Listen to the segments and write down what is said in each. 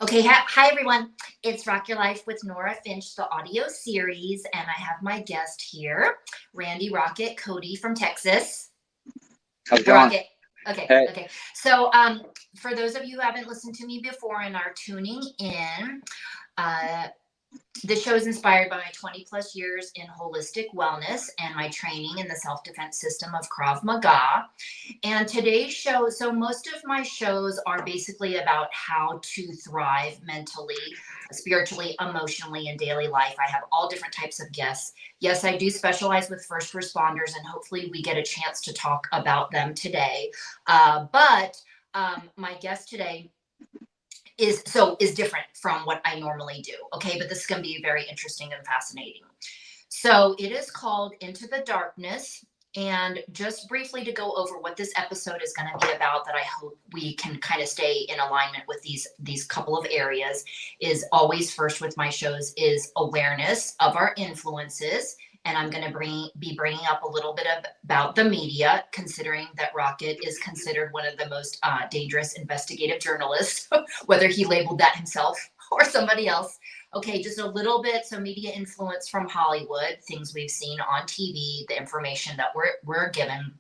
Okay, hi everyone. It's Rock Your Life with Nora Finch, the audio series, and I have my guest here, Randy Rocket Cody from Texas. How's it going? Rocket. Okay, Hey. okay. So, for those of you who haven't listened to me before and are tuning in, uh, the show is inspired by my 20 plus years in holistic wellness and my training in the self-defense system of Krav Maga. And today's show, so most of my shows are basically about how to thrive mentally, spiritually, emotionally in daily life. I have all different types of guests. Yes, I do specialize with first responders, and hopefully we get a chance to talk about them today. But my guest today is different from what I normally do. Okay, but this is going to be very interesting and fascinating. So it is called Into the Darkness. And just briefly to go over what this episode is going to be about, that I hope we can kind of stay in alignment with these couple of areas, is always first with my shows is awareness of our influences. And I'm going to be bringing up a little bit about the media, considering that Rocket is considered one of the most dangerous investigative journalists, whether he labeled that himself or somebody else. Okay, just a little bit. So media influence from Hollywood, things we've seen on TV, the information that we're given.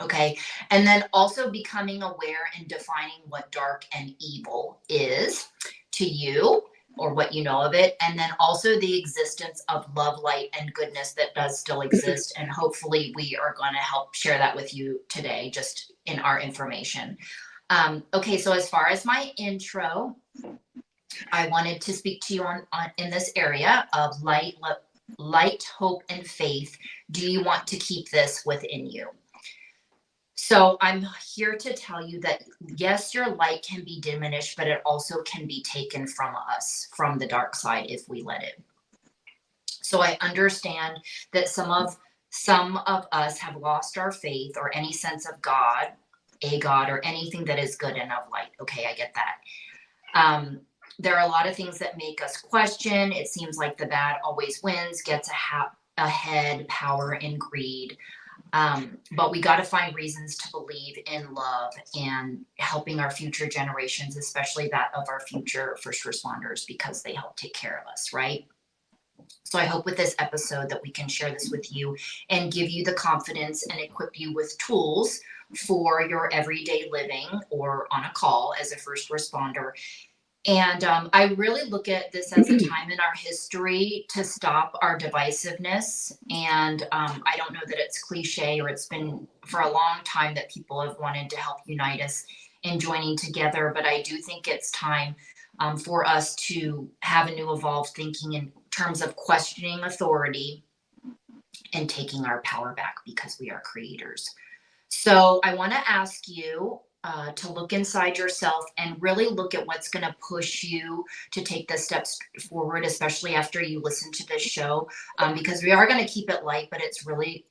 Okay, and then also becoming aware and defining what dark and evil is to you, or what you know of it, and then also the existence of love, light, and goodness that does still exist. And hopefully we are going to help share that with you today, just in our information. Okay, so as far as my intro, I wanted to speak to you on in this area of light, hope, and faith. Do you want to keep this within you? So I'm here to tell you that, yes, your light can be diminished, but it also can be taken from us, from the dark side, if we let it. So I understand that some of us have lost our faith or any sense of God, a God, or anything that is good and of light. Okay, I get that. There are a lot of things that make us question. It seems like the bad always wins, gets ahead, power and greed. But we got to find reasons to believe in love and helping our future generations, especially that of our future first responders, because they help take care of us, right? So I hope with this episode that we can share this with you and give you the confidence and equip you with tools for your everyday living or on a call as a first responder. And I really look at this as a time in our history to stop our divisiveness. And I don't know that it's cliche, or it's been for a long time that people have wanted to help unite us in joining together. But I do think it's time for us to have a new evolved thinking in terms of questioning authority and taking our power back, because we are creators. So I want to ask you to look inside yourself and really look at what's going to push you to take the steps forward, especially after you listen to this show, because we are going to keep it light, but it's very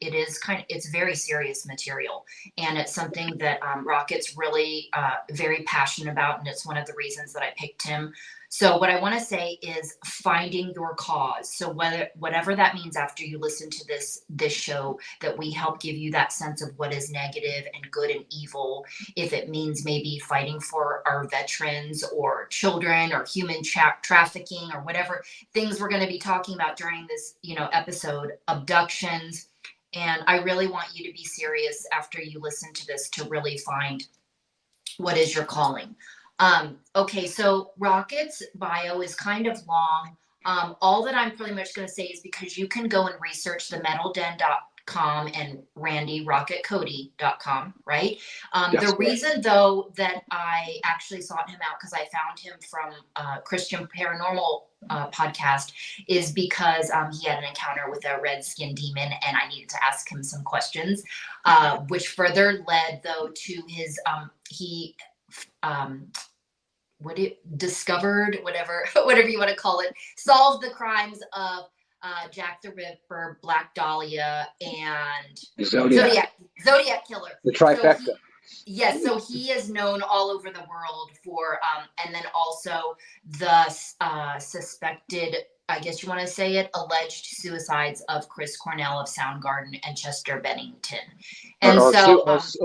serious material. And it's something that Rocket's really very passionate about. And it's one of the reasons that I picked him. So what I want to say is finding your cause. So whatever that means after you listen to this show, that we help give you that sense of what is negative and good and evil. If it means maybe fighting for our veterans or children or human trafficking or whatever things we're going to be talking about during this, episode, abductions. And I really want you to be serious after you listen to this to really find what is your calling. Okay, so Rocket's bio is kind of long. All that I'm pretty much going to say is because you can go and research the metalden.com and randyrocketcody.com, right? The reason, though, that I actually sought him out, because I found him from Christian Paranormal podcast, is because he had an encounter with a red skin demon, and I needed to ask him some questions, which further led, though, to his discovered, whatever you want to call it, solved the crimes of Jack the Ripper, Black Dahlia, and Zodiac Killer. The trifecta. So he is known all over the world for, and then also the suspected, I guess you want to say it, alleged suicides of Chris Cornell of Soundgarden and Chester Bennington. And or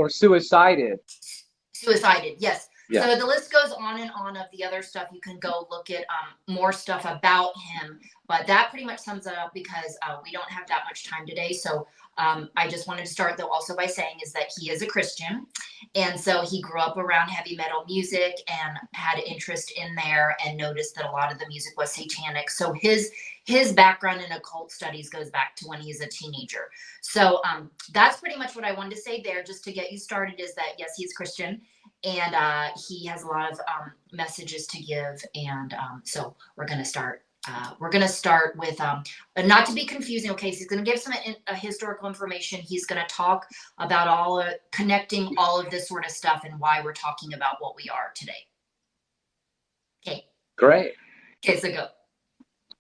suicided. Suicided, yes. Yeah. So the list goes on and on of the other stuff. You can go look at more stuff about him, but that pretty much sums it up because we don't have that much time today. So I just wanted to start though also by saying is that he is a Christian. And so he grew up around heavy metal music and had interest in there and noticed that a lot of the music was satanic. So his background in occult studies goes back to when he's a teenager. So that's pretty much what I wanted to say there just to get you started is that yes, he's Christian. And he has a lot of messages to give, and so we're going to start. We're going to start with, not to be confusing. Okay, so he's going to give some historical information. He's going to talk about connecting all of this sort of stuff and why we're talking about what we are today. Okay. Great. Okay, so go.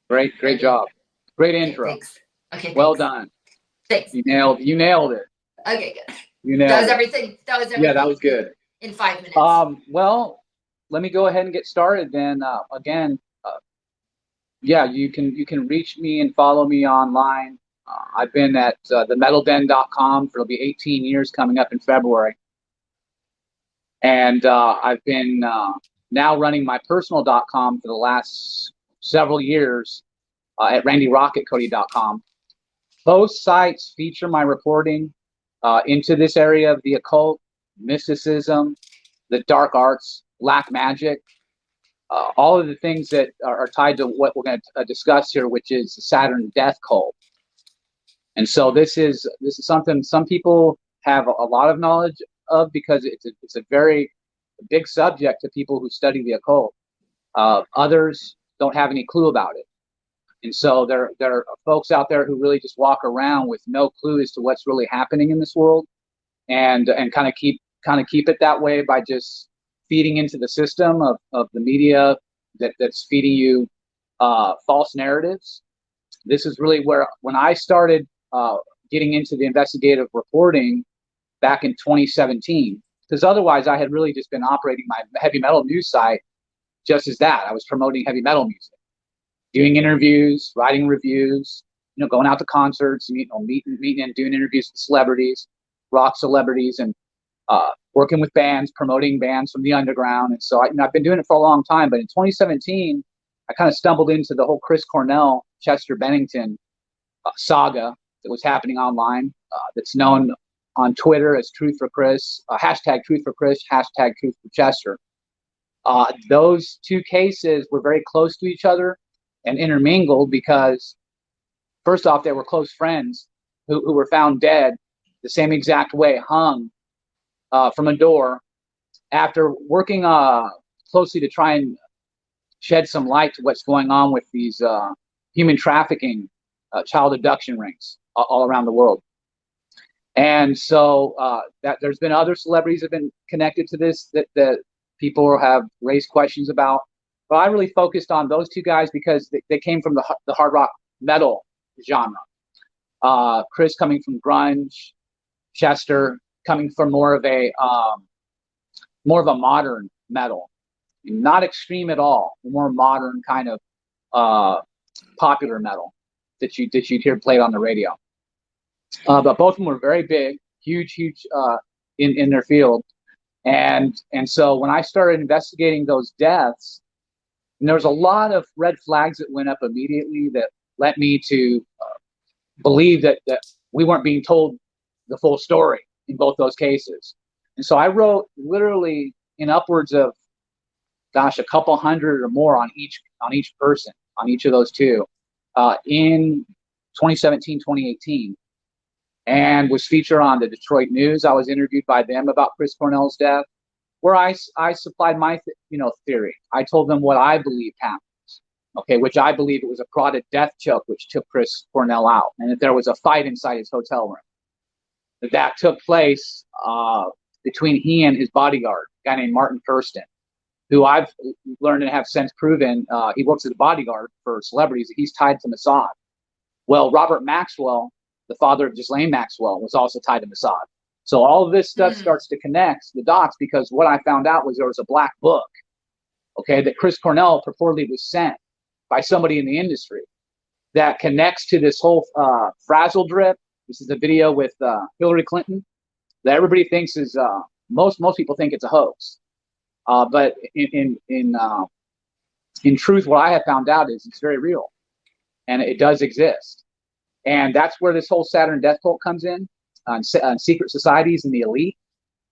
Great job. Great intro. Okay, thanks. Okay, well thanks. done. Thanks. You nailed it. Okay, good. You nailed That was it. everything. Yeah, that was good. In 5 minutes. Well, let me go ahead and get started then. Again, yeah, you can reach me and follow me online. I've been at themetalden.com for it'll be 18 years coming up in February. And I've been now running my personal.com for the last several years at randyrocketcody.com. Both sites feature my reporting into this area of the occult, mysticism, the dark arts, black magic, all of the things that are tied to what we're going to discuss here, which is the Saturn death cult. And so this is something some people have a lot of knowledge of because it's a very big subject to people who study the occult. Others don't have any clue about it. And so there are folks out there who really just walk around with no clue as to what's really happening in this world, and kind of keep it that way by just feeding into the system of the media that's feeding you false narratives. This is really where when I started getting into the investigative reporting back in 2017, because otherwise I had really just been operating my heavy metal news site just as that. I was promoting heavy metal music, doing interviews, writing reviews, going out to concerts, meeting and doing interviews with celebrities, rock celebrities, and working with bands, promoting bands from the underground. And so I've been doing it for a long time. But in 2017, I kind of stumbled into the whole Chris Cornell, Chester Bennington saga that was happening online. That's known on Twitter as Truth for Chris, hashtag Truth for Chris, hashtag Truth for Chester. Those two cases were very close to each other and intermingled because, first off, they were close friends who were found dead the same exact way, hung from a door after working closely to try and shed some light to what's going on with these human trafficking, child abduction rings all around the world. And so that there's been other celebrities have been connected to this that people have raised questions about. But I really focused on those two guys because they came from the hard rock metal genre. Chris coming from grunge, Chester coming from more of a modern metal, not extreme at all, more modern kind of popular metal that you'd hear played on the radio. But both of them were very big, huge in their field, and so when I started investigating those deaths, and there was a lot of red flags that went up immediately that led me to believe that we weren't being told the full story in both those cases. And so I wrote literally in upwards of, a couple hundred or more on each person, on each of those two, in 2017, 2018, and was featured on the Detroit News. I was interviewed by them about Chris Cornell's death, where I supplied my theory. I told them what I believed happened, which I believe it was a prodded death choke which took Chris Cornell out, and that there was a fight inside his hotel room. That took place between he and his bodyguard, a guy named Martin Kirsten, who I've learned and have since proven he works as a bodyguard for celebrities. He's tied to Mossad. Well, Robert Maxwell, the father of Ghislaine Maxwell, was also tied to Mossad. So all of this stuff starts to connect the dots because what I found out was there was a black book, that Chris Cornell purportedly was sent by somebody in the industry that connects to this whole frazzle drip. This is a video with Hillary Clinton that everybody thinks is most people think it's a hoax. But in truth, what I have found out is it's very real, and it does exist. And that's where this whole Saturn death cult comes in, on secret societies and the elite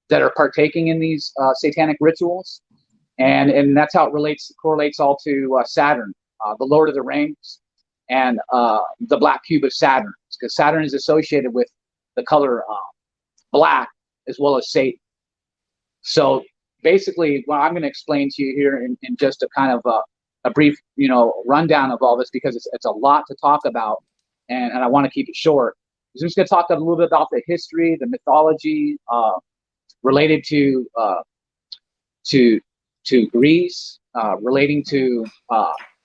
that are partaking in these satanic rituals. And that's how it correlates all to Saturn, the Lord of the Rings, and the black cube of Saturn, because Saturn is associated with the color black as well as Satan. So basically, what I'm going to explain to you here in just a kind of a brief, rundown of all this, because it's a lot to talk about, and I want to keep it short. I'm just going to talk a little bit about the history, the mythology related to Greece, relating to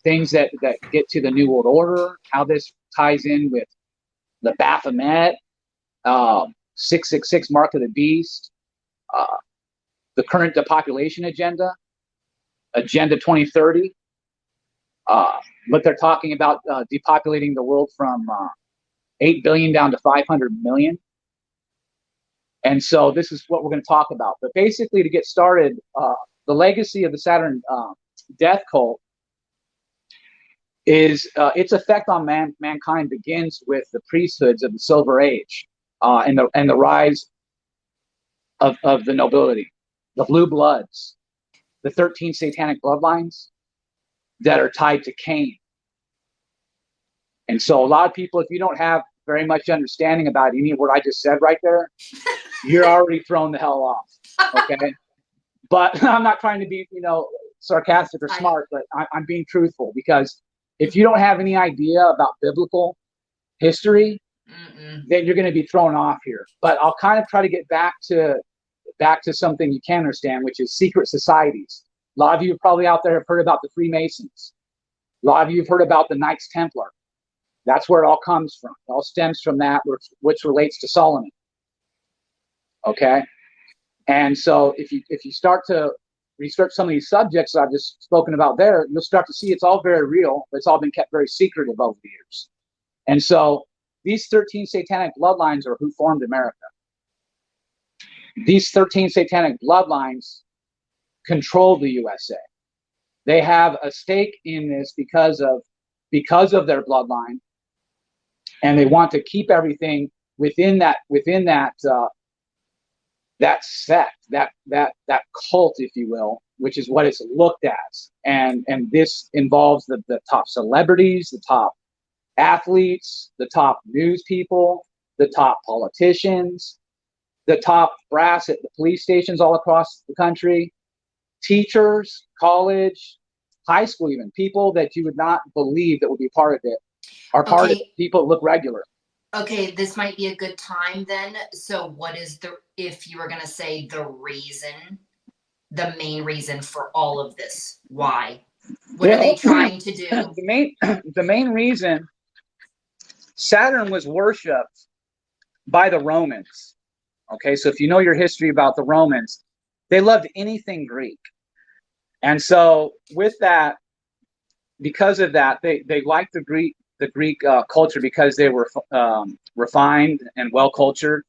things that get to the New World Order, how this ties in with the Baphomet, 666 Mark of the Beast, the current depopulation agenda, Agenda 2030. What they're talking about, depopulating the world from 8 billion down to 500 million. And so this is what we're going to talk about. But basically, to get started, the legacy of the Saturn death cult is its effect on mankind begins with the priesthoods of the Silver Age, and the rise of the nobility, the blue bloods, the 13 satanic bloodlines that are tied to Cain. And so a lot of people, if you don't have very much understanding about any of what I just said right there, you're already thrown the hell off. Okay. But I'm not trying to be, sarcastic or smart, but I'm being truthful, because if you don't have any idea about biblical history, then you're going to be thrown off here. But I'll kind of try to get back to something you can understand, which is secret societies. A lot of you probably out there have heard about the Freemasons. A lot of you have heard about the Knights Templar. That's where it all comes from. It all stems from that, which relates to Solomon. Okay? And so if you start to research some of these subjects that I've just spoken about there, you'll start to see it's all very real, but it's all been kept very secretive over the years. And so these 13 satanic bloodlines are who formed America. These 13 satanic bloodlines control the USA. They have a stake in this because of their bloodline, and they want to keep everything within that sect, that cult, if you will, which is what it's looked at. And this involves the top celebrities, the top athletes, the top news people, the top politicians, the top brass at the police stations all across the country, teachers, college, high school, even people that you would not believe that would be part of it are part of it. People look regular. Okay, this might be a good time then. So what is if you were going to say the main reason for all of this? Why? What are they trying to do? The main reason, Saturn was worshipped by the Romans. Okay, so if you know your history about the Romans, they loved anything Greek. And so with that, because of that, they liked the Greek culture, because they were refined and well cultured.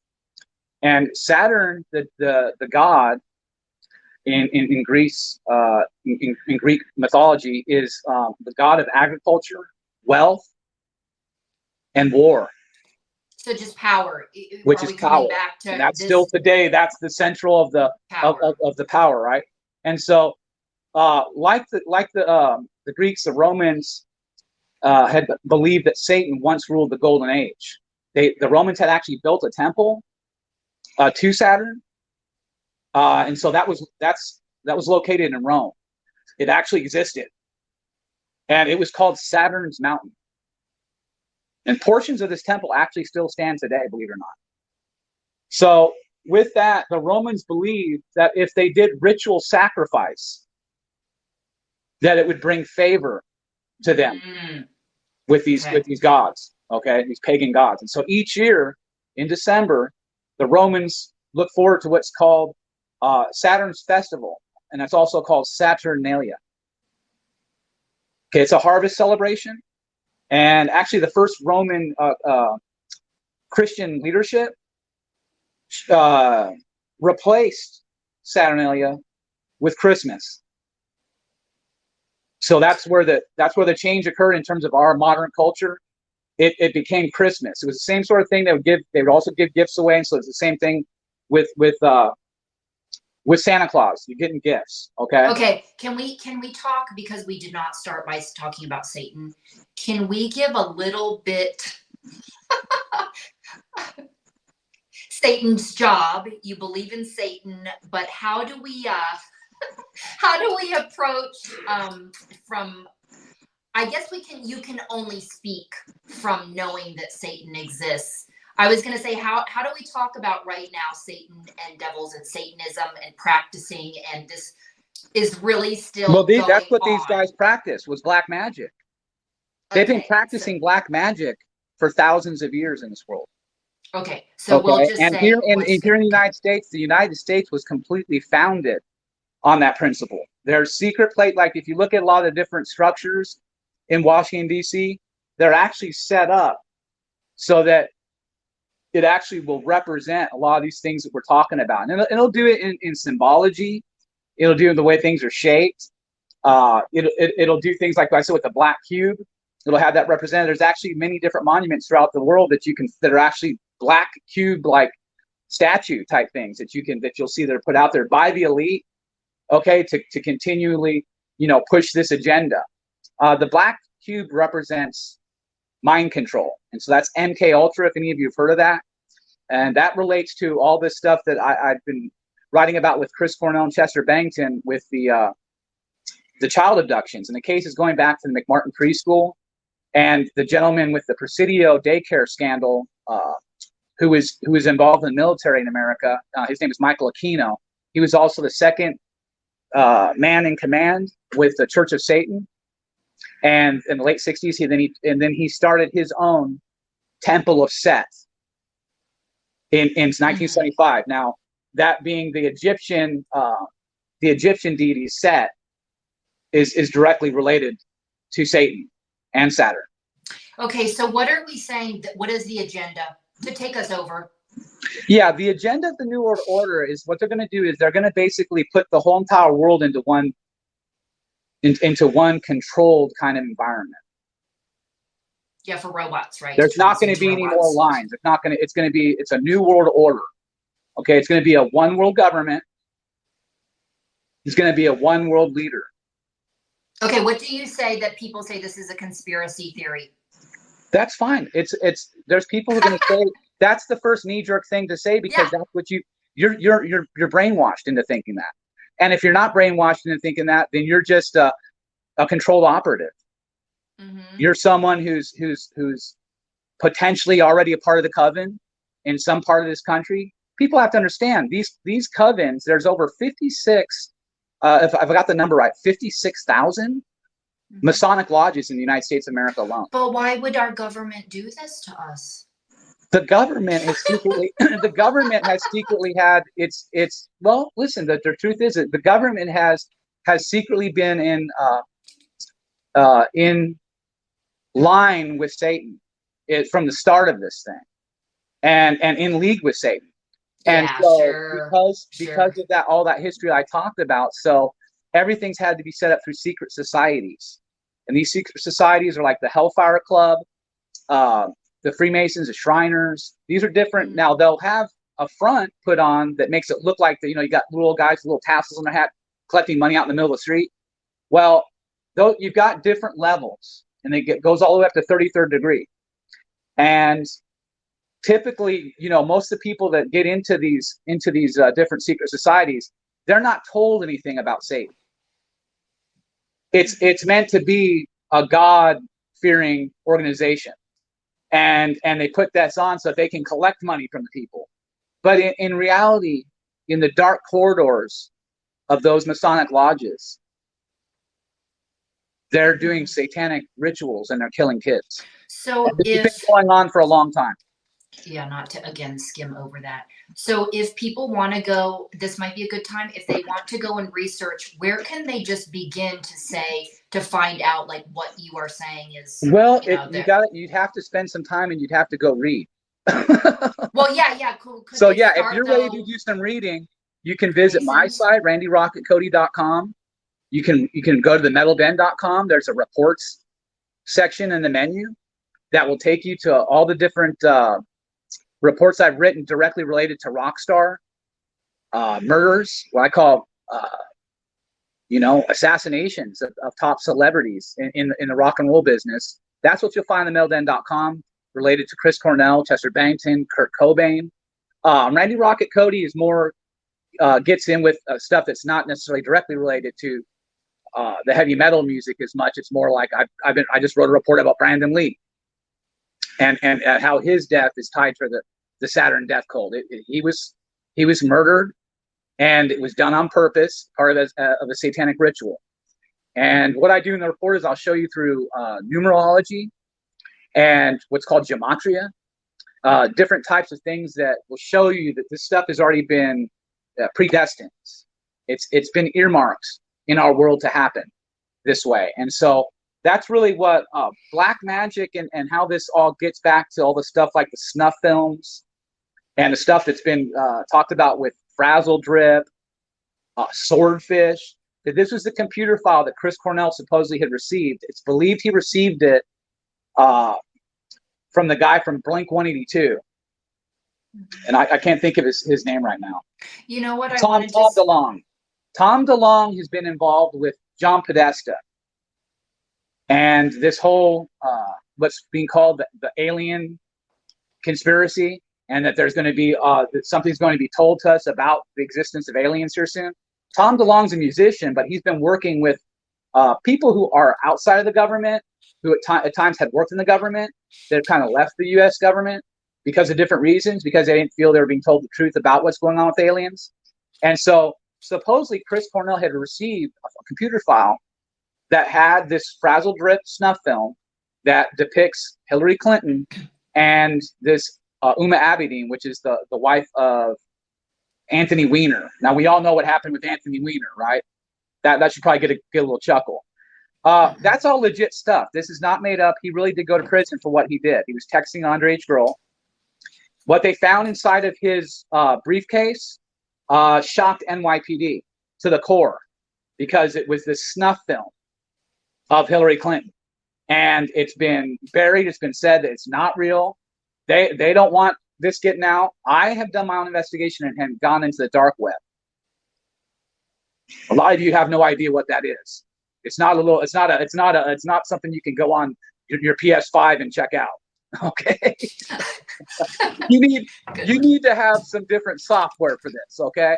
And Saturn, the god in Greece, in Greek mythology, is the god of agriculture, wealth, and war. So just power, which is power. And that's still today. That's the central of the power, right? And so, like the Greeks, the Romans had believed that Satan once ruled the Golden Age. The Romans had actually built a temple to Saturn, and so that was located in Rome. It actually existed, and it was called Saturn's Mountain. And portions of this temple actually still stand today, believe it or not. So with that, the Romans believed that if they did ritual sacrifice, that it would bring favor to them with these gods, okay, these pagan gods. And so each year in December, the Romans look forward to what's called Saturn's festival, and that's also called Saturnalia. Okay, it's a harvest celebration. And actually, the first Roman Christian leadership replaced Saturnalia with Christmas. So that's where the change occurred in terms of our modern culture. It became Christmas. It was the same sort of thing. They would also give gifts away, and so it's the same thing with Santa Claus. You're getting gifts. Okay. Can we talk, because we did not start by talking about Satan? Can we give a little bit Satan's job? You believe in Satan, but how do we approach from, I guess you can only speak from knowing that Satan exists. I was going to say, how do we talk about right now Satan and devils and Satanism and practicing, and this is really still that's what on. These guys practice, was black magic. They've been practicing black magic for thousands of years in this world. Okay, so we'll just say, here in the United States was completely founded on that principle. There's secret plate, like if you look at a lot of the different structures in Washington, D.C., they're actually set up so that it actually will represent a lot of these things that we're talking about. And it'll do it in symbology. It'll do it the way things are shaped. It'll do things like I said with the black cube. It'll have that represented. There's actually many different monuments throughout the world that are actually black cube like statue type things that you'll see that are put out there by the elite, to continually push this agenda. The black cube represents mind control, and so that's MK Ultra, if any of you have heard of that. And that relates to all this stuff that I've been writing about with Chris Cornell and Chester Bennington with the child abductions, and the case is going back to the McMartin preschool, and the gentleman with the Presidio daycare scandal, who was involved in the military in America. His name is Michael Aquino. He was also the second man in command with the Church of Satan. And in the late 60s, he started his own Temple of Set in 1975. Now, that being the Egyptian deity Set is directly related to Satan and Saturn. Okay, so what are we saying? What is the agenda to take us over? Yeah, the agenda of the New World Order is what they're going to do is they're going to basically put the whole entire world into one controlled kind of environment. Yeah, for robots, right? There's not going to be any more lines. It's a new world order. Okay, it's going to be a one world government. It's going to be a one world leader. Okay, what do you say that people say this is a conspiracy theory? That's fine. There's people who are going to say that's the first knee jerk thing to say, because that's what you're brainwashed into thinking that. And if you're not brainwashed into thinking that, then you're just a controlled operative. Mm-hmm. You're someone who's potentially already a part of the coven in some part of this country. People have to understand these covens. There's over 56, if I got the number right, 56,000 Masonic lodges in the United States of America alone. But why would our government do this to us? The government has secretly had its well, listen, the truth is that the government has secretly been in line with Satan from the start of this thing, and in league with Satan. And because of that, all that history I talked about, so everything's had to be set up through secret societies. And these secret societies are like the Hellfire Club, the Freemasons, the Shriners. These are different. Now they'll have a front put on that makes it look like you got little guys with little tassels on their hat collecting money out in the middle of the street. Well, though you've got different levels, and goes all the way up to 33rd degree. And typically, most of the people that get into these different secret societies, they're not told anything about Satan. It's meant to be a God-fearing organization. And they put that on so that they can collect money from the people. But in reality, in the dark corridors of those Masonic lodges, they're doing satanic rituals and they're killing kids. So it's been going on for a long time. Yeah, not to again skim over that. So if people want to go, this might be a good time. If they want to go and research, where can they just begin to find out like what you are saying is? Well, you'd have to spend some time and you'd have to go read. Well, yeah, cool. So if you're ready to do some reading, You can visit my site, randyrocketcody.com. You can go to the metalden.com. There's a reports section in the menu that will take you to all the different reports I've written directly related to Rockstar murders, what I call assassinations of top celebrities in the rock and roll business. That's what you'll find on the metalden.com related to Chris Cornell, Chester Bennington, Kurt Cobain. Randy Rocket Cody is more gets in with stuff that's not necessarily directly related to the heavy metal music as much. It's more like I just wrote a report about Brandon Lee and how his death is tied to the Saturn death cult. He was murdered, and it was done on purpose, part of a satanic ritual. And what I do in the report is I'll show you through numerology and what's called gematria, different types of things that will show you that this stuff has already been predestined. It's been earmarked in our world to happen this way. And so that's really what black magic and how this all gets back to all the stuff like the snuff films and the stuff that's been talked about with frazzle drip, swordfish. That this was the computer file that Chris Cornell supposedly had received. It's believed he received it from the guy from Blink 182. And I can't think of his name right now. You know what? Tom DeLong. Tom DeLong has been involved with John Podesta and this whole what's being called the alien conspiracy, and that there's going to be that something's going to be told to us about the existence of aliens here soon. Tom DeLong's a musician, but he's been working with people who are outside of the government, who at times had worked in the government, that have kind of left the U.S. government because of different reasons, because they didn't feel they were being told the truth about what's going on with aliens. And so supposedly Chris Cornell had received a computer file that had this frazzle drip snuff film that depicts Hillary Clinton and this Uma Abedin, which is the wife of Anthony Weiner. Now, we all know what happened with Anthony Weiner, right? That should probably get a little chuckle. That's all legit stuff. This is not made up. He really did go to prison for what he did. He was texting an underage girl. What they found inside of his briefcase shocked NYPD to the core, because it was this snuff film of Hillary Clinton. And it's been buried. It's been said that it's not real. They don't want this getting out. I have done my own investigation and gone into the dark web. A lot of you have no idea what that is. It's not something you can go on your PS5 and check out. Okay. you need to have some different software for this, okay?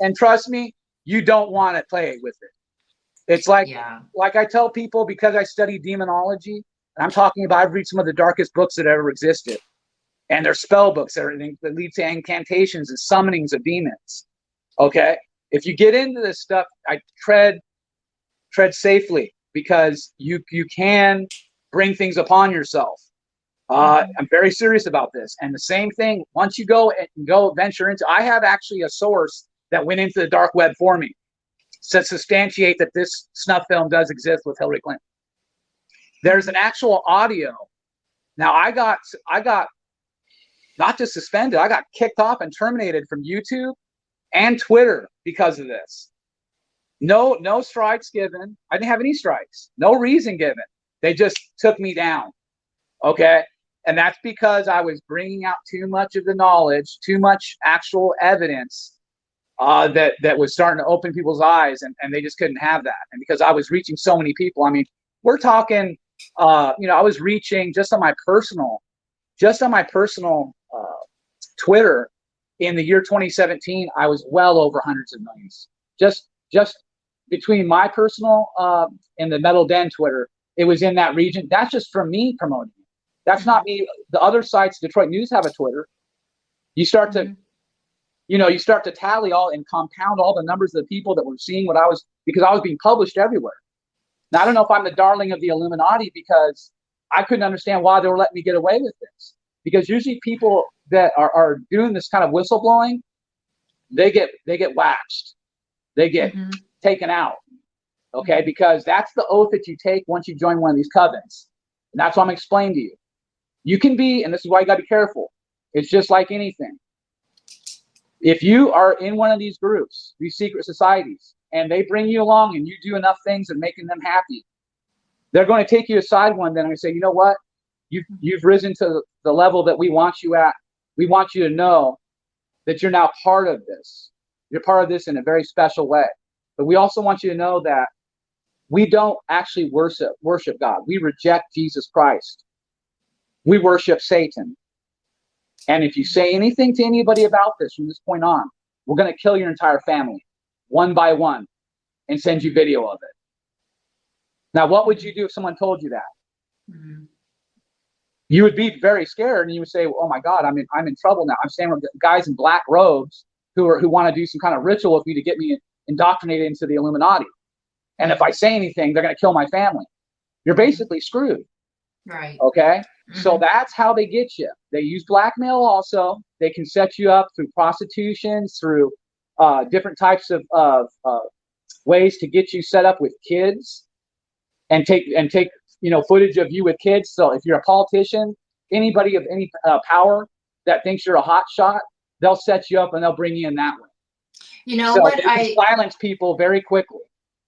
And trust me, you don't want to play with it. It's like I tell people, because I study demonology, and I'm talking about, I've read some of the darkest books that ever existed. And they're spell books, everything that lead to incantations and summonings of demons. Okay? If you get into this stuff, I tread safely, because you can bring things upon yourself. I'm very serious about this. And the same thing, once you go venture into, I have actually a source that went into the dark web for me to substantiate that this snuff film does exist with Hillary Clinton. There's an actual audio. Now, I got not just suspended, I got kicked off and terminated from YouTube and Twitter because of this. No strikes given. I didn't have any strikes. No reason given. They just took me down. Okay? And that's because I was bringing out too much of the knowledge, too much actual evidence that was starting to open people's eyes, and they just couldn't have that. And because I was reaching so many people, I mean, we're talking, I was reaching just on my personal Twitter in the year 2017, I was well over hundreds of millions. Just between my personal and the Metal Den Twitter, it was in that region. That's just from me promoting it. That's not me. The other sites, Detroit News, have a Twitter. You start to, you start to tally all and compound all the numbers of the people that were seeing what I was, because I was being published everywhere. Now, I don't know if I'm the darling of the Illuminati, because I couldn't understand why they were letting me get away with this. Because usually people that are doing this kind of whistleblowing, they get waxed. They get taken out. Okay? Because that's the oath that you take once you join one of these covens. And that's what I'm explaining to you. You can be, and this is why you got to be careful. It's just like anything. If you are in one of these groups, these secret societies, and they bring you along and you do enough things and making them happy, they're going to take you aside one day and say, you know what? You've risen to the level that we want you at. We want you to know that you're now part of this. You're part of this in a very special way. But we also want you to know that we don't actually worship God. We reject Jesus Christ. We worship Satan. And if you say anything to anybody about this from this point on, we're going to kill your entire family, one by one, and send you video of it. Now, what would you do if someone told you that? Mm-hmm. You would be very scared, and you would say, "Oh my God, I'm in trouble now. I'm standing with guys in black robes who want to do some kind of ritual with me to get me indoctrinated into the Illuminati. And if I say anything, they're going to kill my family." You're basically screwed. Right. Okay. Mm-hmm. So that's how they get you. They use blackmail also. They can set you up through prostitution, through different types of ways to get you set up with kids, and take footage of you with kids. So if you're a politician, anybody of any power that thinks you're a hot shot, they'll set you up and they'll bring you in that way. You know so what? They can silence people very quickly.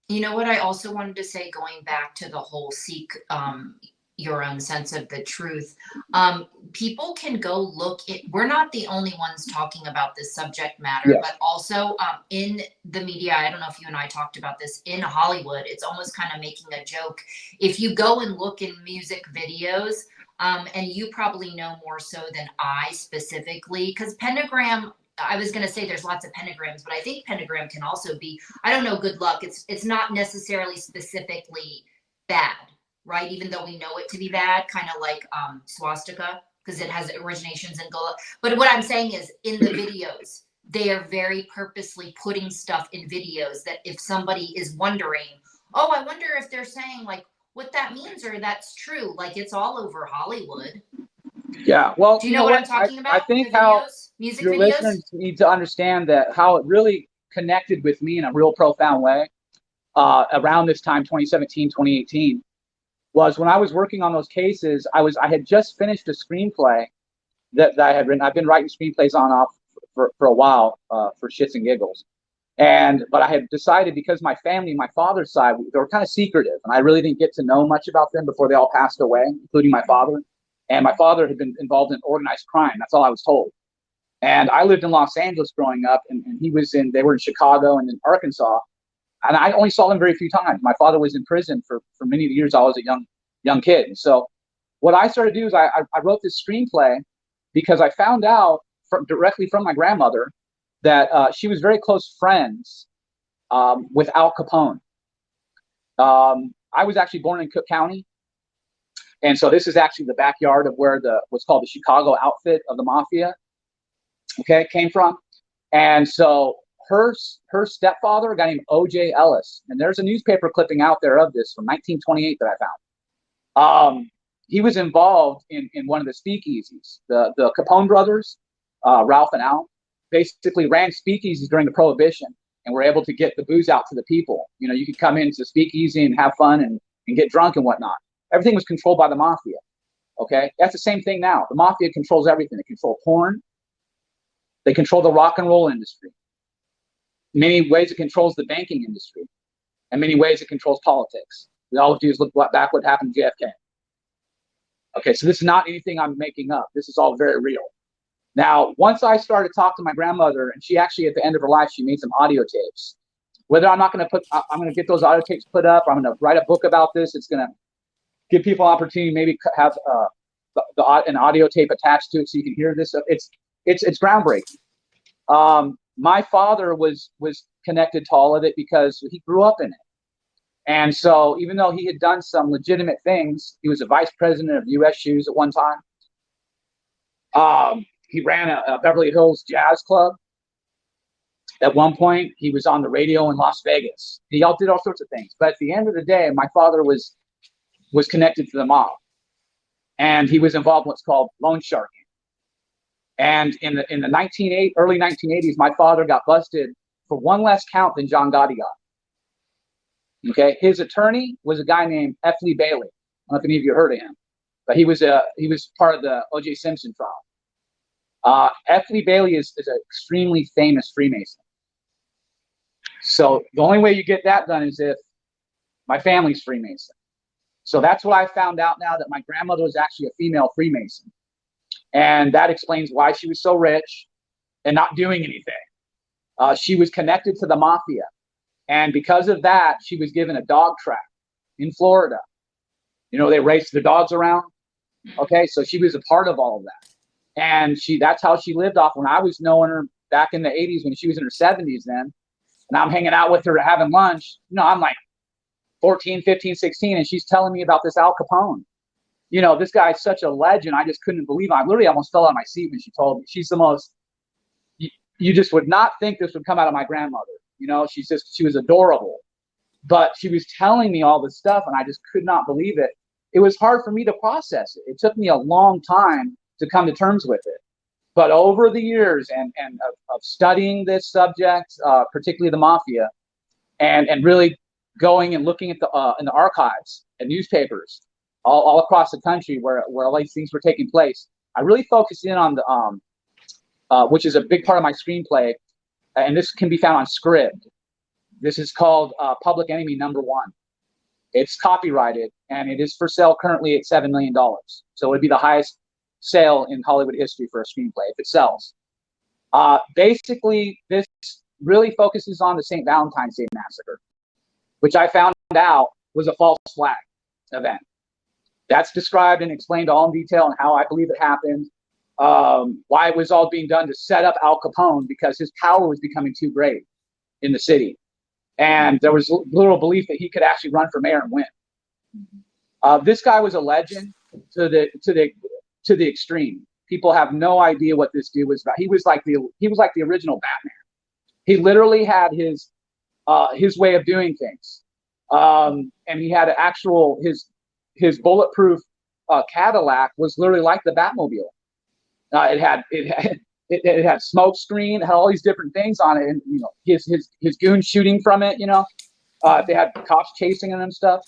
You know what I also wanted to say, going back to the whole seek your own sense of the truth. People can go look at, we're not the only ones talking about this subject matter, Yes. but also in the media, I don't know if you and I talked about this, in Hollywood, it's almost kind of making a joke. If you go and look in music videos, and you probably know more so than I specifically, because pentagram, I was going to say there's lots of pentagrams, but I think pentagram can also be, I don't know, good luck. It's not necessarily specifically bad, right? Even though we know it to be bad, kind of like swastika, because it has originations in good luck. But what I'm saying is, in the videos, they are very purposely putting stuff in videos that if somebody is wondering, oh, I wonder if they're saying like what that means or that's true, like it's all over Hollywood. Yeah, well, do you know what I'm talking about? I think the videos, music your videos? listeners need to understand that how it really connected with me in a real profound way around this time, 2017, 2018, was when I was working on those cases. I had just finished a screenplay that I had written. I've been writing screenplays on and off for a while for shits and giggles. But I had decided, because my family, my father's side, they were kind of secretive, and I really didn't get to know much about them before they all passed away, including my father. And my father had been involved in organized crime. That's all I was told. And I lived in Los Angeles growing up, and they were in Chicago and in Arkansas. And I only saw them very few times. My father was in prison for many years. I was a young kid. And so what I started to do is I wrote this screenplay because I found out directly from my grandmother that she was very close friends with Al Capone. I was actually born in Cook County. And so this is actually the backyard of where what's called the Chicago outfit of the mafia, came from. And so her stepfather, a guy named OG Ellis, and there's a newspaper clipping out there of this from 1928 that I found. He was involved in one of the speakeasies. The Capone brothers, Ralph and Al, basically ran speakeasies during the Prohibition and were able to get the booze out to the people. You could come into the speakeasy and have fun and get drunk and whatnot. Everything was controlled by the mafia. Okay, that's the same thing now. The mafia controls everything. They control porn. They control the rock and roll industry. In many ways, it controls the banking industry. In many ways, it controls politics. We all do is look back what happened to JFK. Okay, so this is not anything I'm making up. This is all very real. Now, once I started to talk to my grandmother, and she actually, at the end of her life, she made some audio tapes. Whether I'm going to get those audio tapes put up, or I'm going to write a book about this, it's going to give people an opportunity, maybe have an audio tape attached to it so you can hear this. It's groundbreaking. My father was connected to all of it because he grew up in it. And so even though he had done some legitimate things, he was a vice president of U.S. Shoes at one time. He ran a Beverly Hills jazz club. At one point, he was on the radio in Las Vegas. He did all sorts of things. But at the end of the day, my father was connected to the mob. And he was involved in what's called loan sharking. And in the early 1980s, my father got busted for one less count than John Gotti got. Okay, his attorney was a guy named F. Lee Bailey. I don't know if any of you heard of him, but he was part of the O.J. Simpson F. Lee Bailey is an extremely famous Freemason. So the only way you get that done is if my family's Freemason. So that's what I found out now, that my grandmother was actually a female Freemason. And that explains why she was so rich and not doing anything. She was connected to the mafia. And because of that, she was given a dog track in Florida. You know, they raced the dogs around. Okay, so she was a part of all of that. And that's how she lived off. When I was knowing her back in the 80s, when she was in her 70s then, and I'm hanging out with her having lunch, you know, I'm like 14, 15, 16, and she's telling me about this Al Capone. You know, this guy's such a legend. I just couldn't believe it. I literally almost fell out of my seat when she told me. She's the most, you just would not think this would come out of my grandmother. You know, she was adorable. But she was telling me all this stuff, and I just could not believe it. It was hard for me to process it. It took me a long time to come to terms with it. But over the years and of studying this subject, particularly the mafia, and really going and looking at in the archives and newspapers all across the country where all these things were taking place, I really focused in on the which is a big part of my screenplay, and this can be found on Scribd. This is called Public Enemy #1. It's copyrighted, and it is for sale currently at $7 million. So it would be the highest sale in Hollywood history for a screenplay if it sells. Basically, this really focuses on the St. Valentine's Day Massacre, which I found out was a false flag event. That's described and explained all in detail and how I believe it happened, why it was all being done to set up Al Capone, because his power was becoming too great in the city. And there was little belief that he could actually run for mayor and win. This guy was a legend to the extreme. People have no idea what this dude was about. He was like the original Batman. He literally had his way of doing things, and he had his bulletproof Cadillac was literally like the Batmobile. It had smoke screen, it had all these different things on it, and you know his goons shooting from it. You know, they had cops chasing him and stuff.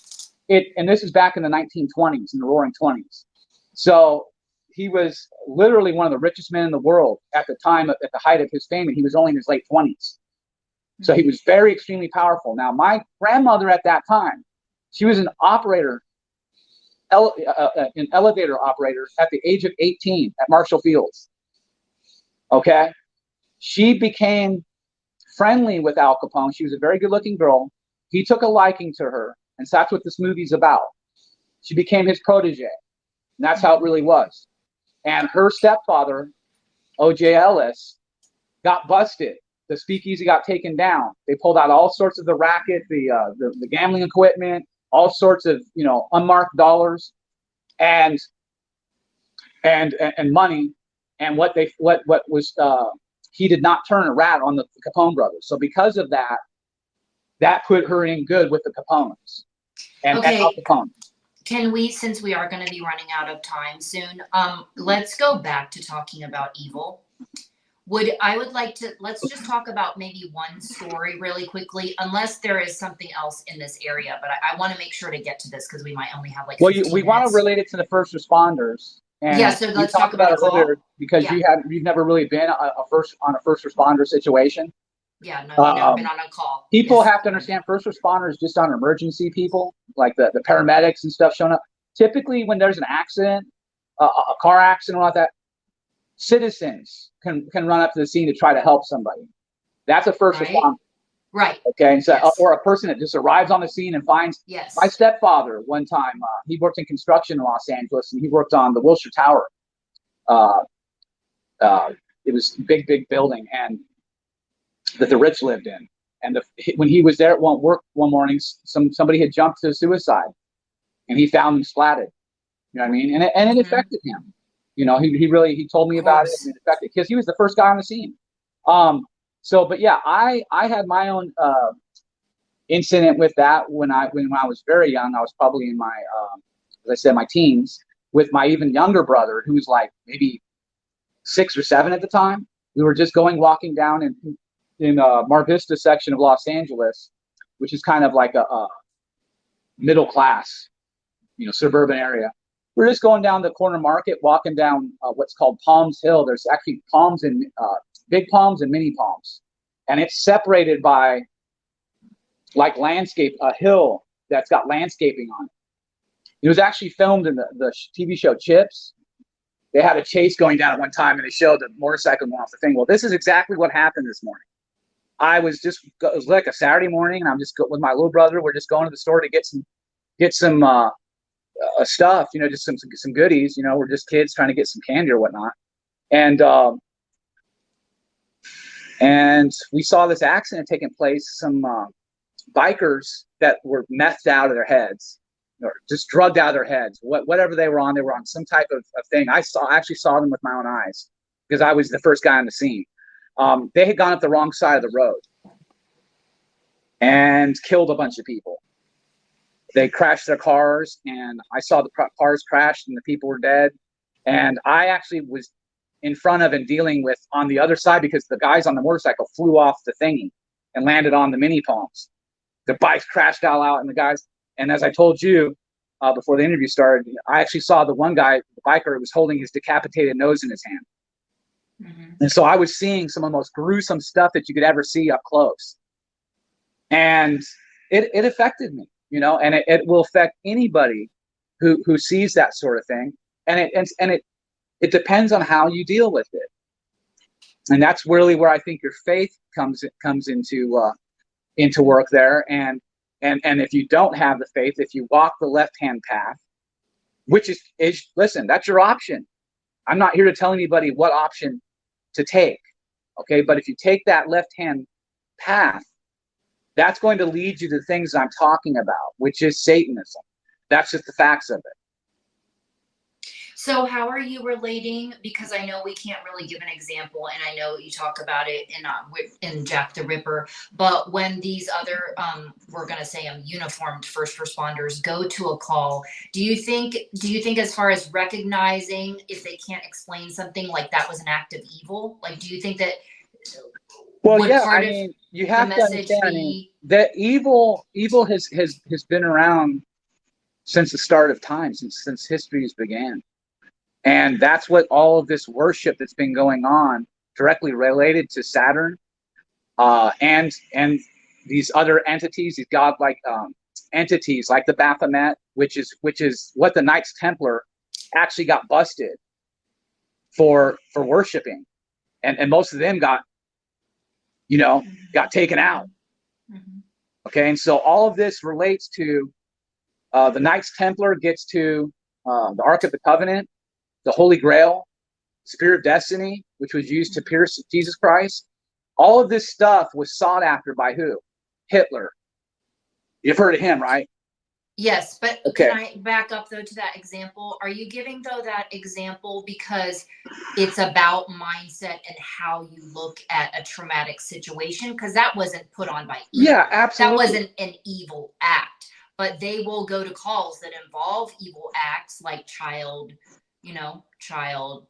And this is back in the 1920s, in the Roaring '20s. So he was literally one of the richest men in the world at the time, at the height of his fame, and he was only in his late 20s. So he was very extremely powerful. Now, my grandmother at that time, she was an operator, an elevator operator at the age of 18 at Marshall Fields. Okay, she became friendly with Al Capone. She was a very good-looking girl. He took a liking to her, and so that's what this movie's about. She became his protege, and that's how it really was. And her stepfather, OG Ellis, got busted. The speakeasy got taken down. They pulled out all sorts of the racket, the gambling equipment, all sorts of unmarked dollars, and money. And what was he did not turn a rat on the Capone brothers. So because of that put her in good with the Capones and Al Capone. Can we, since we are going to be running out of time soon, let's go back to talking about evil. Let's just talk about maybe one story really quickly, unless there is something else in this area. But I want to make sure to get to this because we might only have like 15 we want to relate it to the first responders. And yeah, so let's talk about it earlier because you've never really been on a first responder situation. Yeah, no, I've never been on a call. People have to understand first responders just on emergency people, like the paramedics and stuff showing up. Typically, when there's an accident, a car accident or like that, citizens can run up to the scene to try to help somebody. That's a first responder. Right. Okay. So, or a person that just arrives on the scene and finds. Yes. My stepfather, one time, he worked in construction in Los Angeles, and he worked on the Wilshire Tower. It was a big building, and that the rich lived in. And when he was there at work one morning, somebody had jumped to suicide, and he found him splatted. You know what I mean? And it affected him. You know, he told me about it, and it affected because he was the first guy on the scene. But yeah, I had my own incident with that when I was very young. I was probably in my, as I said, my teens, with my even younger brother, who was like maybe 6 or 7 at the time. We were just walking down in Mar Vista section of Los Angeles, which is kind of like a middle class, suburban area. we're just going down the corner market, walking down what's called Palms Hill. There's actually palms and big palms and mini palms, and it's separated by like landscape, a hill that's got landscaping on it. It was actually filmed in the TV show Chips. They had a chase going down at one time, and they showed the motorcycle going off the thing. Well, this is exactly what happened this morning. It was like a Saturday morning, and I'm just with my little brother. We're just going to the store to get some stuff, just some goodies. We're just kids trying to get some candy or whatnot. And we saw this accident taking place. Some bikers that were methed out of their heads, or just drugged out of their heads. Whatever they were on some type of thing. I actually saw them with my own eyes because I was the first guy on the scene. They had gone up the wrong side of the road and killed a bunch of people. They crashed their cars, and I saw the cars crashed and the people were dead. And I actually was in front of and dealing with on the other side because the guys on the motorcycle flew off the thingy and landed on the mini palms. The bikes crashed all out, and the guys, and as I told you before the interview started, I actually saw the one guy, the biker, was holding his decapitated nose in his hand. Mm-hmm. And so I was seeing some of the most gruesome stuff that you could ever see up close. And it affected me, and it will affect anybody who sees that sort of thing. And it depends on how you deal with it. And that's really where I think your faith comes into work there. And if you don't have the faith, if you walk the left-hand path, which is listen, that's your option. I'm not here to tell anybody what option to take. Okay. But if you take that left-hand path, that's going to lead you to things I'm talking about, which is Satanism. That's just the facts of it. So how are you relating? Because I know we can't really give an example, and I know you talk about it in Jack the Ripper. But when these other, we're going to say uniformed first responders go to a call, do you think as far as recognizing if they can't explain something like that was an act of evil? Like, do you think that? Well, yeah, you have to understand that evil has been around since the start of time, since history's began. And that's what all of this worship that's been going on directly related to Saturn and these other entities, these godlike entities like the Baphomet, which is what the Knights Templar actually got busted for worshiping. And most of them got taken out. Mm-hmm. Okay, and so all of this relates to the Knights Templar gets to the Ark of the Covenant, the Holy Grail, Spear of Destiny, which was used to pierce Jesus Christ. All of this stuff was sought after by who? Hitler. You've heard of him, right? Yes, but okay. Can I back up, though, to that example? Are you giving, though, that example because it's about mindset and how you look at a traumatic situation? Because that wasn't put on by evil. Yeah, absolutely. That wasn't an evil act. But they will go to calls that involve evil acts like child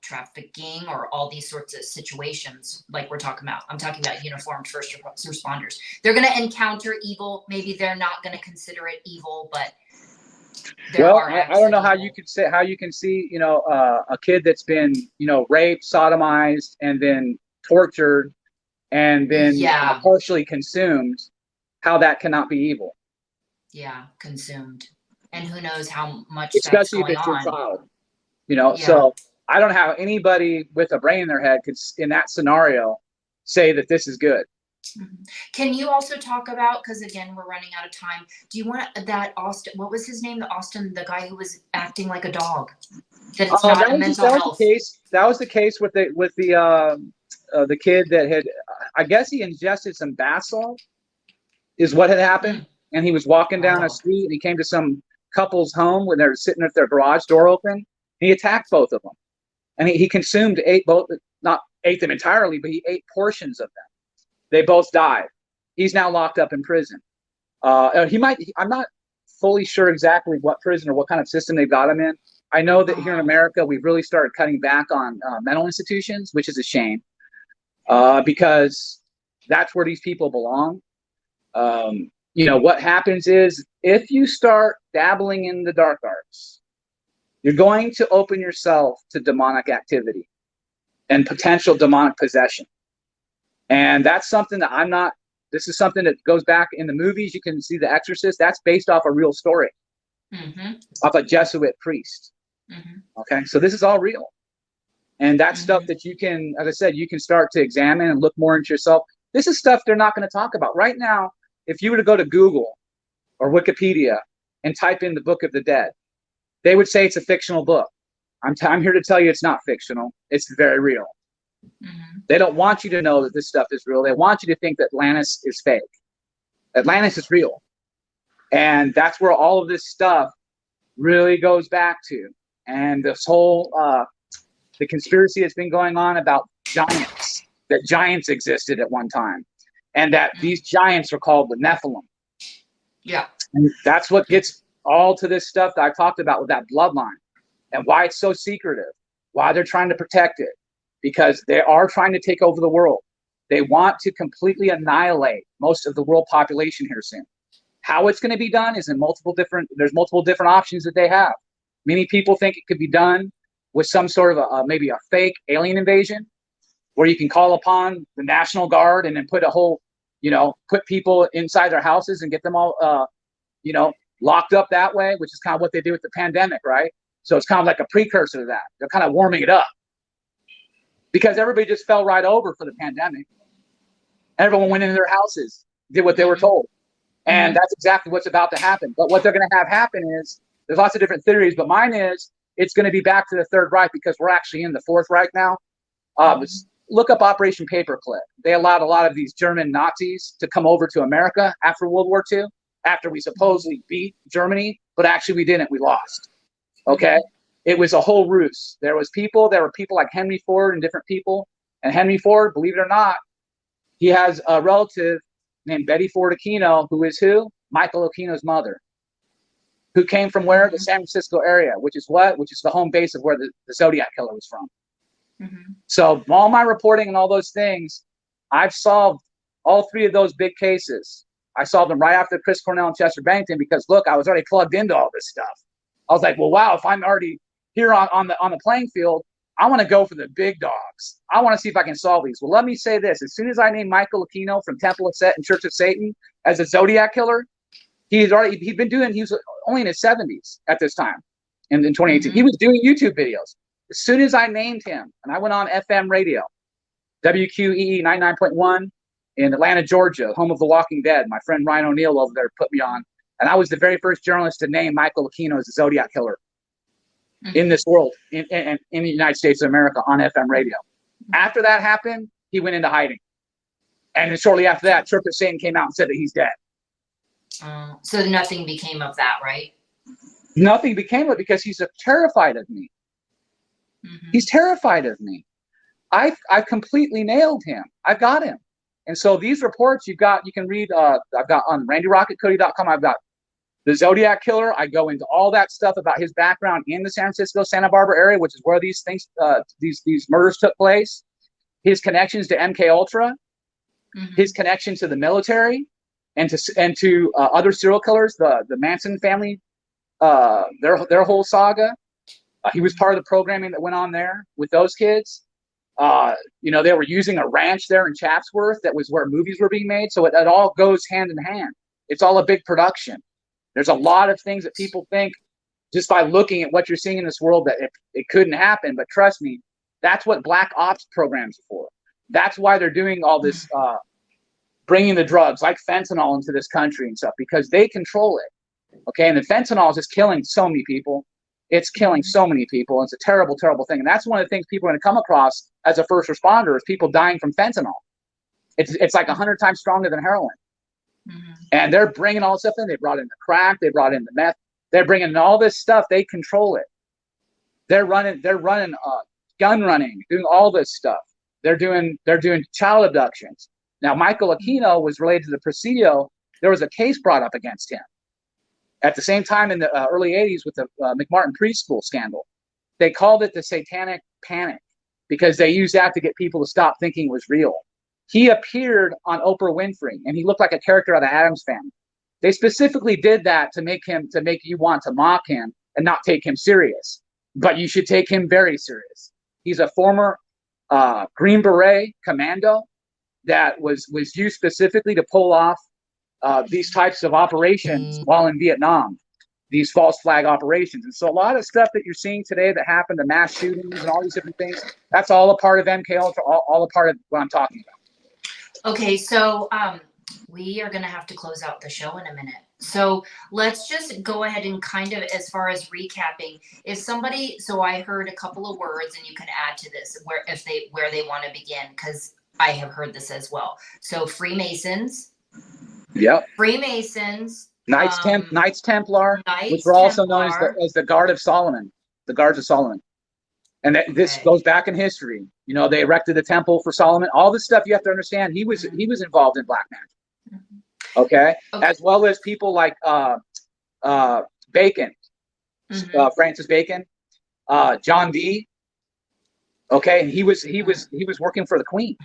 trafficking or all these sorts of situations like we're talking about. I'm talking about uniformed first responders. They're going to encounter evil. Maybe they're not going to consider it evil, but I don't know how you can see, a kid that's been, raped, sodomized, and then tortured, and then partially consumed, how that cannot be evil. Yeah, consumed. And who knows how much especially that's going if it's your on. Child. So I don't know how anybody with a brain in their head could, in that scenario, say that this is good. Mm-hmm. Can you also talk about, because again, we're running out of time. Do you want that Austin, what was his name? The guy who was acting like a dog. That it's not a mental health. That was the case with the kid that had, I guess he ingested some bath salt is what had happened. Mm-hmm. And he was walking down a street and he came to some couple's home when they were sitting at their garage door open. He attacked both of them, and he not ate them entirely, but he ate portions of them. They both died. He's now locked up in prison. I'm not fully sure exactly what prison or what kind of system they've got him in. I know that here in America, we've really started cutting back on mental institutions, which is a shame, because that's where these people belong. What happens is if you start dabbling in the dark arts, you're going to open yourself to demonic activity and potential demonic possession. And that's something that this is something that goes back in the movies. You can see The Exorcist. That's based off a real story, of a Jesuit priest. Okay, so this is all real. And that's stuff that you can, as I said, you can start to examine and look more into yourself. This is stuff they're not going to talk about. Right now, if you were to go to Google or Wikipedia and type in the Book of the Dead, they would say it's a fictional book. I'm here to tell you it's not fictional. It's very real. They don't want you to know that this stuff is real. They want you to think that Atlantis is fake. Atlantis is real. And that's where all of this stuff really goes back to. And this whole, the conspiracy that's been going on about giants, that giants existed at one time. And that these giants are called the Nephilim. Yeah. And that's what gets all to this stuff that I talked about with that bloodline. And why it's so secretive. Why they're trying to protect it. Because they are trying to take over the world. They want to completely annihilate most of the world population here soon. How it's going to be done is there's multiple different options that they have. Many people think it could be done with some sort of maybe a fake alien invasion, where you can call upon the National Guard and then put a whole, put people inside their houses and get them all, locked up that way, which is kind of what they did with the pandemic, right? So it's kind of like a precursor to that. They're kind of warming it up. Because everybody just fell right over for the pandemic. Everyone went into their houses, did what they were told. And that's exactly what's about to happen. But what they're going to have happen is, there's lots of different theories, but mine is, it's going to be back to the Third Reich, because we're actually in the Fourth Reich now. Look up Operation Paperclip. They allowed a lot of these German Nazis to come over to America after World War II, after we supposedly beat Germany, but actually we didn't, we lost. Okay? It was a whole ruse. There were people like Henry Ford and different people. And Henry Ford, believe it or not, he has a relative named Betty Ford Aquino, who is who? Michael Aquino's mother, who came from where? The San Francisco area, which is the home base of where the Zodiac Killer was from. So all my reporting and all those things, I've solved all three of those big cases. I solved them right after Chris Cornell and Chester Bennington, because look, I was already plugged into all this stuff. I was like, well, wow, if I'm already here on the playing field, I want to go for the big dogs. I want to see if I can solve these. Well, let me say this. As soon as I named Michael Aquino from Temple of Set and Church of Satan as a Zodiac Killer, he was only in his 70s at this time in 2018. He was doing YouTube videos. As soon as I named him, and I went on FM radio, WQEE 99.1 in Atlanta, Georgia, home of The Walking Dead. My friend Ryan O'Neill over there put me on. And I was the very first journalist to name Michael Aquino as a Zodiac Killer in this world, in the United States of America, on FM radio. After that happened, he went into hiding. And then shortly after that, Church of Satan came out and said that he's dead. So nothing became of that, right? Nothing became of it, because he's terrified of me. He's terrified of me. I've completely nailed him. I've got him. And so these reports you can read, I've got on randyrocketcody.com, I've got the Zodiac Killer. I go into all that stuff about his background in the San Francisco, Santa Barbara area, which is where these things, these murders took place. His connections to MK Ultra, his connection to the military, and to other serial killers, the Manson family, their whole saga. He was part of the programming that went on there with those kids. They were using a ranch there in Chatsworth. That was where movies were being made. So it all goes hand in hand. It's all a big production. There's a lot of things that people think just by looking at what you're seeing in this world that it couldn't happen. But trust me, that's what black ops programs are for. That's why they're doing all this, bringing the drugs like fentanyl into this country and stuff, because they control it. Okay, and the fentanyl is just killing so many people. It's killing so many people. It's a terrible, terrible thing. And that's one of the things people are going to come across as a first responder, is people dying from fentanyl. It's like 100 times stronger than heroin. And they're bringing all this stuff in. They brought in the crack. They brought in the meth. They're bringing in all this stuff. They control it. They're running gun running, doing all this stuff. They're doing child abductions. Now, Michael Aquino was related to the Presidio. There was a case brought up against him at the same time in the early 80s with the McMartin preschool scandal. They called it the Satanic Panic, because they used that to get people to stop thinking it was real. He appeared on Oprah Winfrey, and he looked like a character out of the Addams Family. They specifically did that to make you want to mock him and not take him serious. but you should take him very serious. He's a former Green Beret commando that was used specifically to pull off these types of operations while in Vietnam, these false flag operations. And so a lot of stuff that you're seeing today that happened, the mass shootings and all these different things, that's all a part of MK Ultra, all a part of what I'm talking about. Okay, so we are going to have to close out the show in a minute. So let's just go ahead and kind of, as far as recapping, if somebody, so I heard a couple of words, and you can add to this where they want to begin, because I have heard this as well. So Freemasons. Yep. Freemasons. Knights Templar, Knights which were also Templar. known as the Guard of Solomon, the Guards of Solomon. And this goes back in history. You know, they erected the temple for Solomon. All this stuff you have to understand. He was involved in black magic. Okay? As well as people like Bacon, Francis Bacon, John Dee. Okay, and he was working for the Queen.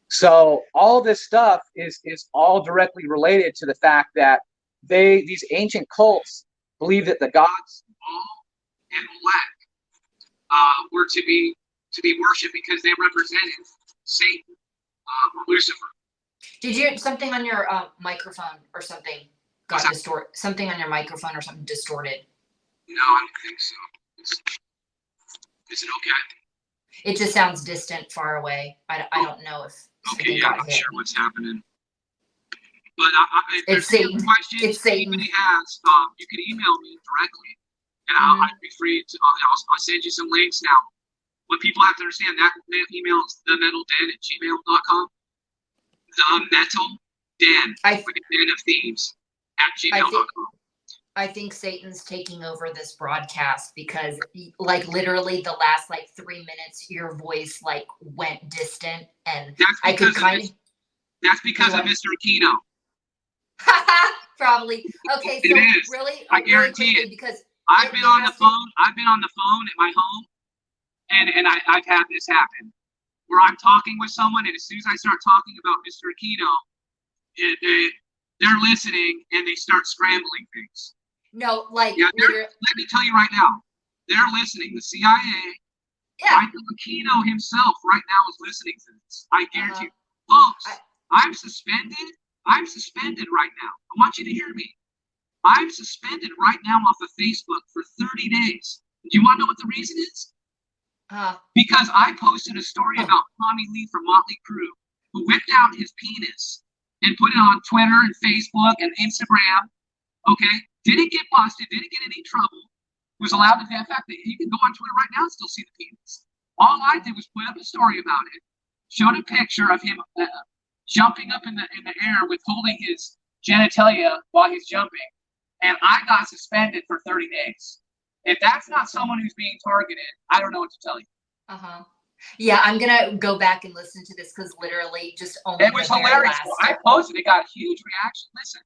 So all this stuff is all directly related to the fact that these ancient cults believe that the gods all and black were to be worshipped because they represented Satan or Lucifer. Did you something on your microphone or something got distorted? Something on your microphone or something distorted? No, I don't think so. Is it okay? It just sounds distant, far away. I don't know if. Okay, yeah, I'm not sure what's happening. But if It's there's Satan. any questions It's Satan. anybody has, you can email me directly, and I'd be free to. I'll send you some links now. What people have to understand, that email is themetalden@gmail.com. themetalden, like a den of thieves, @gmail.com. I think Satan's taking over this broadcast because, like, literally the last 3 minutes, your voice went distant, and I could kind of. That's because of Mr. Aquino. Probably. Okay, so really, I guarantee really it. because I've been on the phone. I've been on the phone at my home, and I've had this happen where I'm talking with someone, and as soon as I start talking about Mr. Aquino, they're listening and they start scrambling things. No, let me tell you right now, they're listening. The CIA, Michael Aquino himself, right now is listening to this. I guarantee you, folks. I'm suspended. I'm suspended right now. I want you to hear me. I'm suspended right now off of Facebook for 30 days. Do you want to know what the reason is? Because I posted a story about Tommy Lee from Motley Crue, who whipped out his penis and put it on Twitter and Facebook and Instagram. Okay? Didn't get busted, didn't get any trouble. Was allowed to do. In fact, you can go on Twitter right now and still see the penis. All I did was put up a story about it, showed a picture of him jumping up in the air with holding his genitalia while he's jumping, and I got suspended for 30 days. If that's not someone who's being targeted, I don't know what to tell you. Yeah, I'm gonna go back and listen to this because literally just only it was hilarious. I posted it, got a huge reaction. Listen,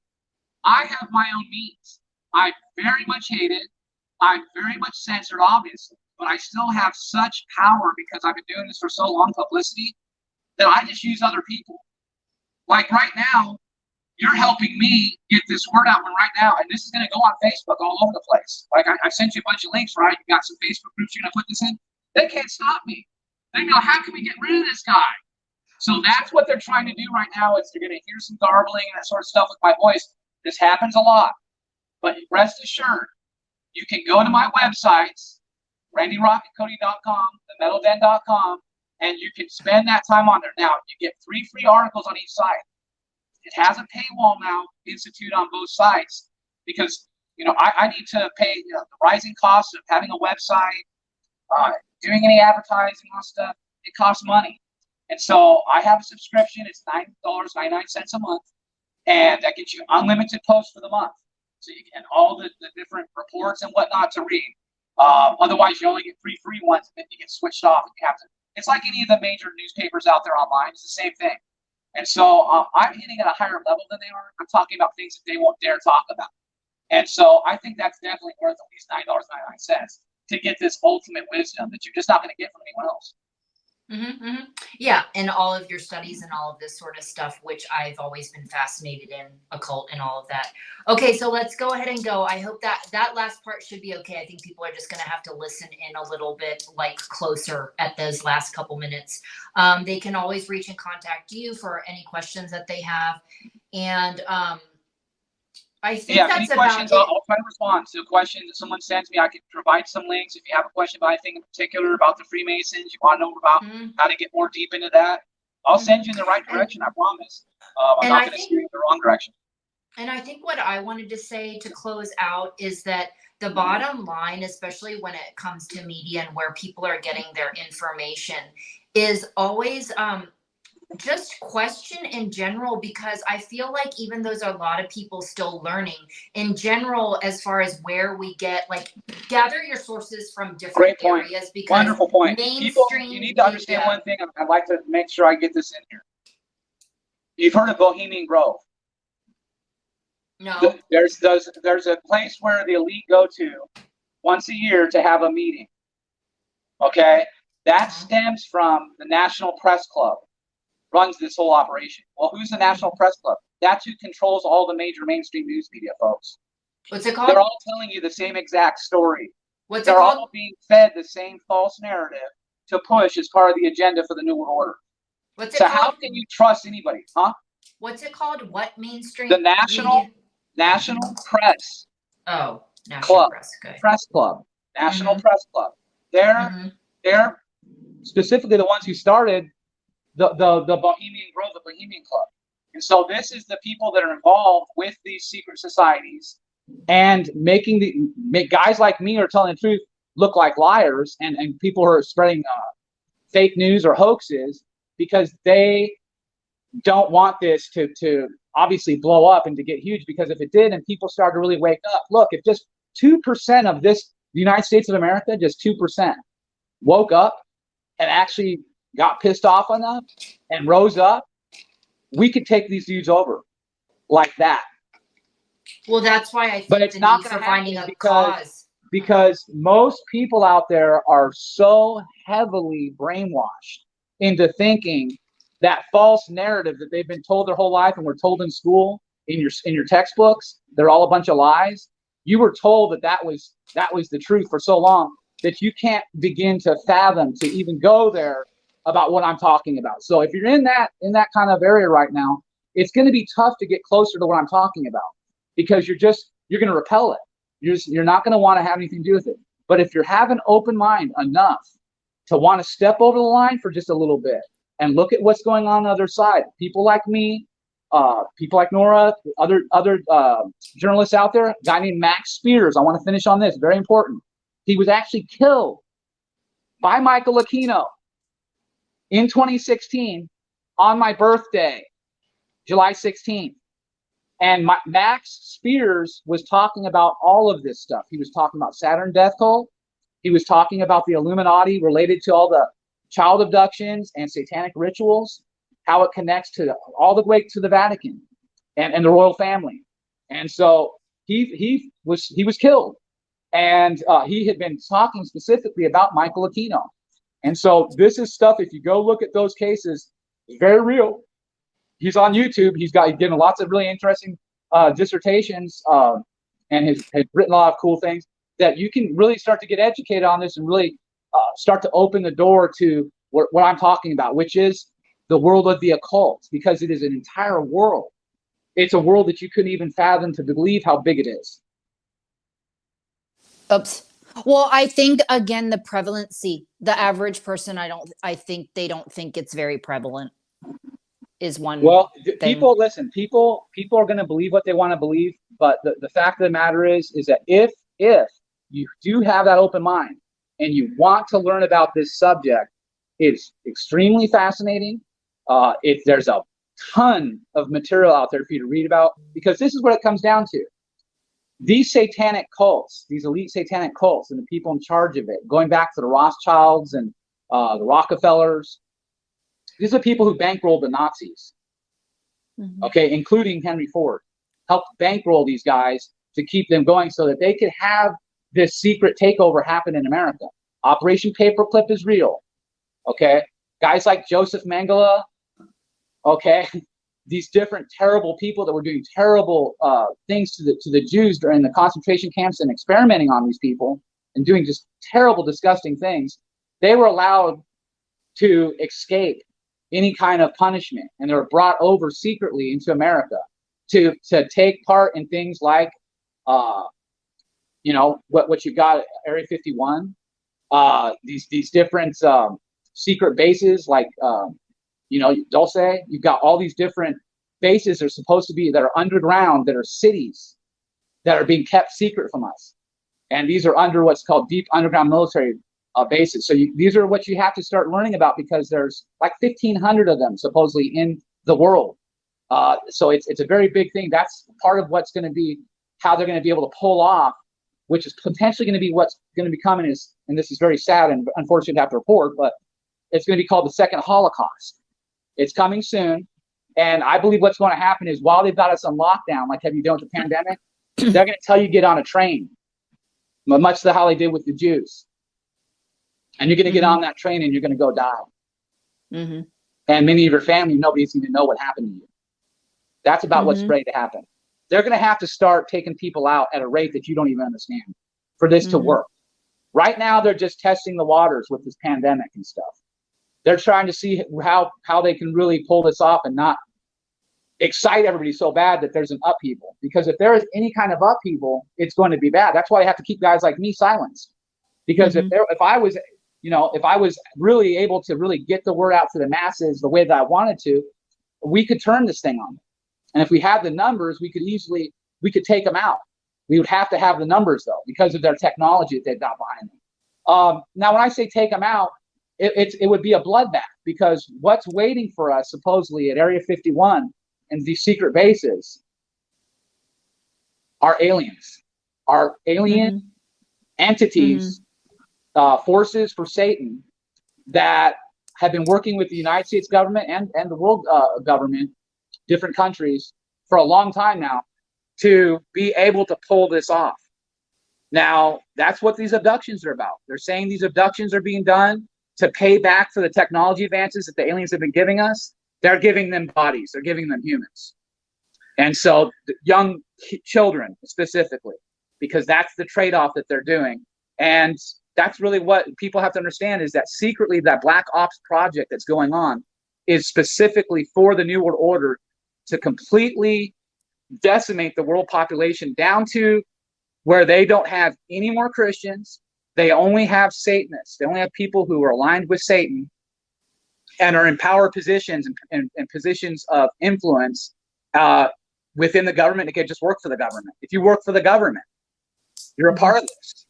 I have my own means. I very much hate it. I'm very much censored, obviously, but I still have such power because I've been doing this for so long, publicity, that I just use other people. Like right now, you're helping me get this word out right now, and this is going to go on Facebook all over the place. Like I sent you a bunch of links, right? You got some Facebook groups you're going to put this in. They can't stop me. They go, how can we get rid of this guy? So that's what they're trying to do right now. Is they're going to hear some garbling and that sort of stuff with my voice. This happens a lot, but rest assured, you can go to my websites, randyrocketcody.com, themetalden.com, and you can spend that time on there. Now, you get 3 free articles on each site. It has a paywall now, institute on both sites, because I need to pay the rising costs of having a website, doing any advertising on stuff. It costs money, and so I have a subscription. It's $9.99 a month, and that gets you unlimited posts for the month. So you get all the different reports and whatnot to read. Otherwise, you only get 3 free ones, and then you get switched off, and you have to. It's like any of the major newspapers out there online. It's the same thing. And so I'm hitting at a higher level than they are. I'm talking about things that they won't dare talk about. And so I think that's definitely worth at least $9.99 to get this ultimate wisdom that you're just not going to get from anyone else. Yeah, and all of your studies and all of this sort of stuff, which I've always been fascinated in, occult and all of that. Okay, so let's go ahead and go. I hope that last part should be okay. I think people are just going to have to listen in a little bit, like closer at those last couple minutes. They can always reach and contact you for any questions that they have, and I think that's any about questions, it. I'll try to respond to a question that someone sends me. I can provide some links if you have a question about anything in particular about the Freemasons. You want to know about how to get more deep into that. I'll send you in the right direction. I promise. I'm not going to steer you in the wrong direction. And I think what I wanted to say to close out is that the bottom line, especially when it comes to media and where people are getting their information, is always just question in general, because I feel like even though there's a lot of people still learning in general, as far as where we get, like, gather your sources from different areas. Because wonderful point. People, you need to understand one thing. I'd like to make sure I get this in here. You've heard of Bohemian Grove? No. There's a place where the elite go to once a year to have a meeting. Okay, that stems from the National Press Club. Runs this whole operation. Well, who's the National Press Club? That's who controls all the major mainstream news media, folks. What's it called? They're all telling you the same exact story. What's it called? They're all being fed the same false narrative to push as part of the agenda for the New World Order. What's it called? So how can you trust anybody, huh? What's it called? What mainstream? The National Press. Oh, National Club. Press. Okay. Press Club. National Press Club. They're specifically the ones who started the Bohemian Grove, the Bohemian Club. And so this is the people that are involved with these secret societies and making guys like me are telling the truth look like liars, and people who are spreading fake news or hoaxes because they don't want this to obviously blow up and to get huge, because if it did and people started to really wake up, look, if just 2% of the United States of America, just 2% woke up and actually got pissed off enough and rose up, we could take these dudes over like that. Well, that's why I think but it's not going to finding happen a cause. Because most people out there are so heavily brainwashed into thinking that false narrative that they've been told their whole life and were told in school, in your textbooks, they're all a bunch of lies. You were told that was the truth for so long that you can't begin to fathom to even go there about what I'm talking about. So if you're in that kind of area right now, it's going to be tough to get closer to what I'm talking about, because you're going to repel it. You're not going to want to have anything to do with it. But if you have an open mind enough to want to step over the line for just a little bit and look at what's going on the other side, people like me, people like Nora, other journalists out there, a guy named Max Spears. I want to finish on this. Very important. He was actually killed by Michael Aquino in 2016 on my birthday, July 16th. And Max Spears was talking about all of this stuff. He was talking about Saturn death cult. He was talking about the Illuminati related to all the child abductions and satanic rituals, how it connects to all the way to the Vatican and the royal family. And so he was killed. And he had been talking specifically about Michael Aquino. And so this is stuff, if you go look at those cases, it's very real. He's on YouTube. He's given lots of really interesting dissertations and has written a lot of cool things that you can really start to get educated on this and really start to open the door to what I'm talking about, which is the world of the occult, because it is an entire world. It's a world that you couldn't even fathom to believe how big it is. Oops. Well, I think, again, the prevalency, the average person, I think they don't think it's very prevalent is one. Well, thing. People are going to believe what they want to believe. But the fact of the matter is that if you do have that open mind and you want to learn about this subject, it's extremely fascinating. There's a ton of material out there for you to read about, because this is what it comes down to. These satanic cults, these elite satanic cults, and the people in charge of it, going back to the Rothschilds and the Rockefellers, these are people who bankrolled the Nazis, okay, including Henry Ford, helped bankroll these guys to keep them going so that they could have this secret takeover happen in America. Operation Paperclip is real, okay? guys like Joseph Mengele, okay, these different terrible people that were doing terrible things to the Jews during the concentration camps and experimenting on these people and doing just terrible, disgusting things, they were allowed to escape any kind of punishment, and they were brought over secretly into America to take part in things like, you know, what you got at Area 51, these different secret bases like, you know, Dulce. You've got all these different bases that are supposed to be, that are underground, that are cities that are being kept secret from us, and these are under what's called deep underground military bases. So these are what you have to start learning about, because there's like 1,500 of them supposedly in the world. So it's a very big thing. That's part of what's going to be how they're going to be able to pull off, which is potentially going to be what's going to be coming is, and this is very sad and unfortunate to have to report, but it's going to be called the second Holocaust. It's coming soon. And I believe what's going to happen is, while they've got us on lockdown, like have you done with the pandemic, they're going to tell you get on a train, much to how they did with the Jews. And you're going to get on that train and you're going to go die. And many of your family, nobody's going to know what happened to you. That's about what's ready to happen. They're going to have to start taking people out at a rate that you don't even understand for this to work. Right now, they're just testing the waters with this pandemic and stuff. They're trying to see how they can really pull this off and not excite everybody so bad that there's an upheaval. Because if there is any kind of upheaval, it's going to be bad. That's why they have to keep guys like me silenced. Because if I was, you know, if I was really able to really get the word out to the masses the way that I wanted to, we could turn this thing on. And if we had the numbers, we could take them out. We would have to have the numbers, though, because of their technology that they've got behind them. Now, when I say take them out, it would be a bloodbath, because what's waiting for us supposedly at Area 51 and these secret bases are aliens, are alien entities, forces for Satan that have been working with the United States government and the world government, different countries, for a long time now, to be able to pull this off. Now, that's what these abductions are about. They're saying these abductions are being done to pay back for the technology advances that the aliens have been giving us. They're giving them bodies. They're giving them humans. And so young children specifically, because that's the trade-off that they're doing. And that's really what people have to understand, is that secretly that Black Ops project that's going on is specifically for the New World Order to completely decimate the world population down to where they don't have any more Christians. They only have Satanists. They only have people who are aligned with Satan and are in power positions and positions of influence within the government. They can just work for the government. If you work for the government, you're a part of this.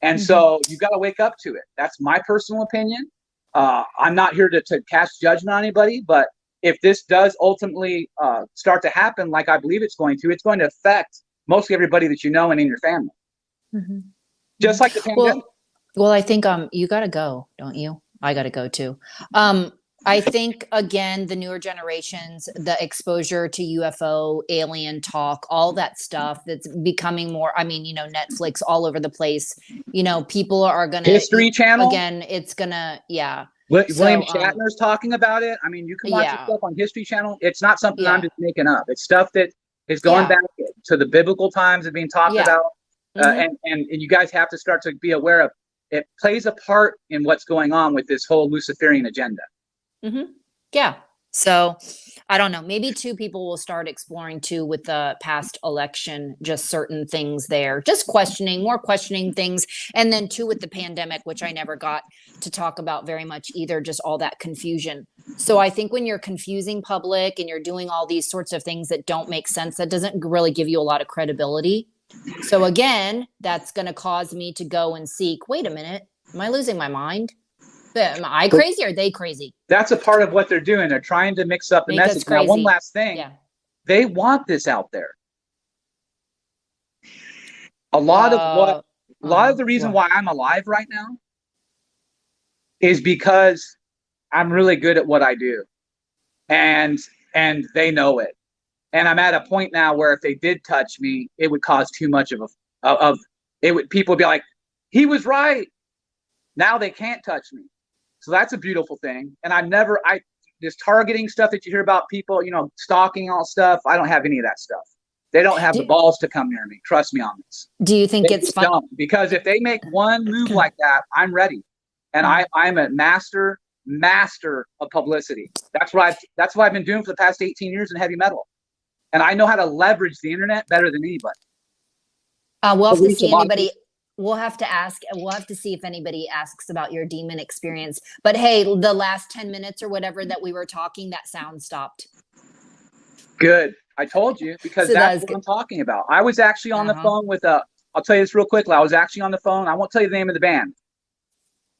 And so you've got to wake up to it. That's my personal opinion. I'm not here to cast judgment on anybody, but if this does ultimately start to happen, like I believe it's going to affect mostly everybody that you know and in your family. Just like the pandemic. Well, I think you got to go, don't you? I got to go too. I think, again, the newer generations, the exposure to UFO, alien talk, all that stuff that's becoming more, I mean, you know, Netflix all over the place, you know, people are going to. History Channel? Again, it's going to, yeah. William Shatner's talking about it. I mean, you can watch stuff on History Channel. It's not something I'm just making up. It's stuff that is going back to the biblical times of being talked about. And you guys have to start to be aware of it. Plays a part in what's going on with this whole Luciferian agenda. Yeah. So I don't know. Maybe two people will start exploring too with the past election, just certain things there, just more questioning things. And then two with the pandemic, which I never got to talk about very much either, just all that confusion. So I think when you're confusing public and you're doing all these sorts of things that don't make sense, that doesn't really give you a lot of credibility. So again, that's going to cause me to go and seek, wait a minute, am I losing my mind? Am I crazy or are they crazy? That's a part of what they're doing. They're trying to mix up the message. Now, one last thing. They want this out there. A lot of the reason why I'm alive right now is because I'm really good at what I do. And they know it. And I'm at a point now where if they did touch me, it would cause too much people would be like, he was right. Now they can't touch me. So that's a beautiful thing. And this targeting stuff that you hear about people, you know, stalking all stuff. I don't have any of that stuff. They don't have the balls to come near me. Trust me on this. Do you think They it's just fun? don't. Because if they make one move like that, I'm ready. And I'm a master of publicity. That's what I've been doing for the past 18 years in heavy metal. And I know how to leverage the internet better than anybody. We'll have to see anybody. We'll have to ask. We'll have to see if anybody asks about your demon experience. But hey, the last 10 minutes or whatever that we were talking, that sound stopped. Good. I told you, because So that's what I'm talking about. I was actually on the phone with I'll tell you this real quickly. I was actually on the phone. I won't tell you the name of the band.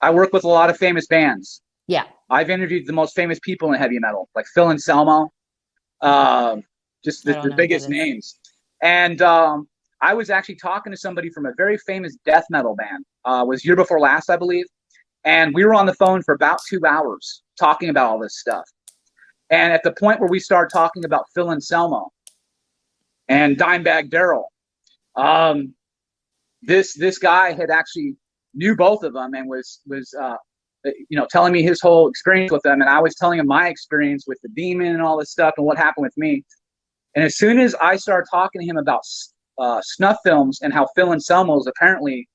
I work with a lot of famous bands. Yeah. I've interviewed the most famous people in heavy metal, like Phil Anselmo, just the biggest names. And I was actually talking to somebody from a very famous death metal band. Was year before last, I believe. And we were on the phone for about 2 hours talking about all this stuff. And at the point where we started talking about Phil Anselmo and Dimebag Darrell, this guy had actually knew both of them and was telling me his whole experience with them. And I was telling him my experience with the demon and all this stuff and what happened with me. And as soon as I started talking to him about snuff films and how Phil Anselmo's apparently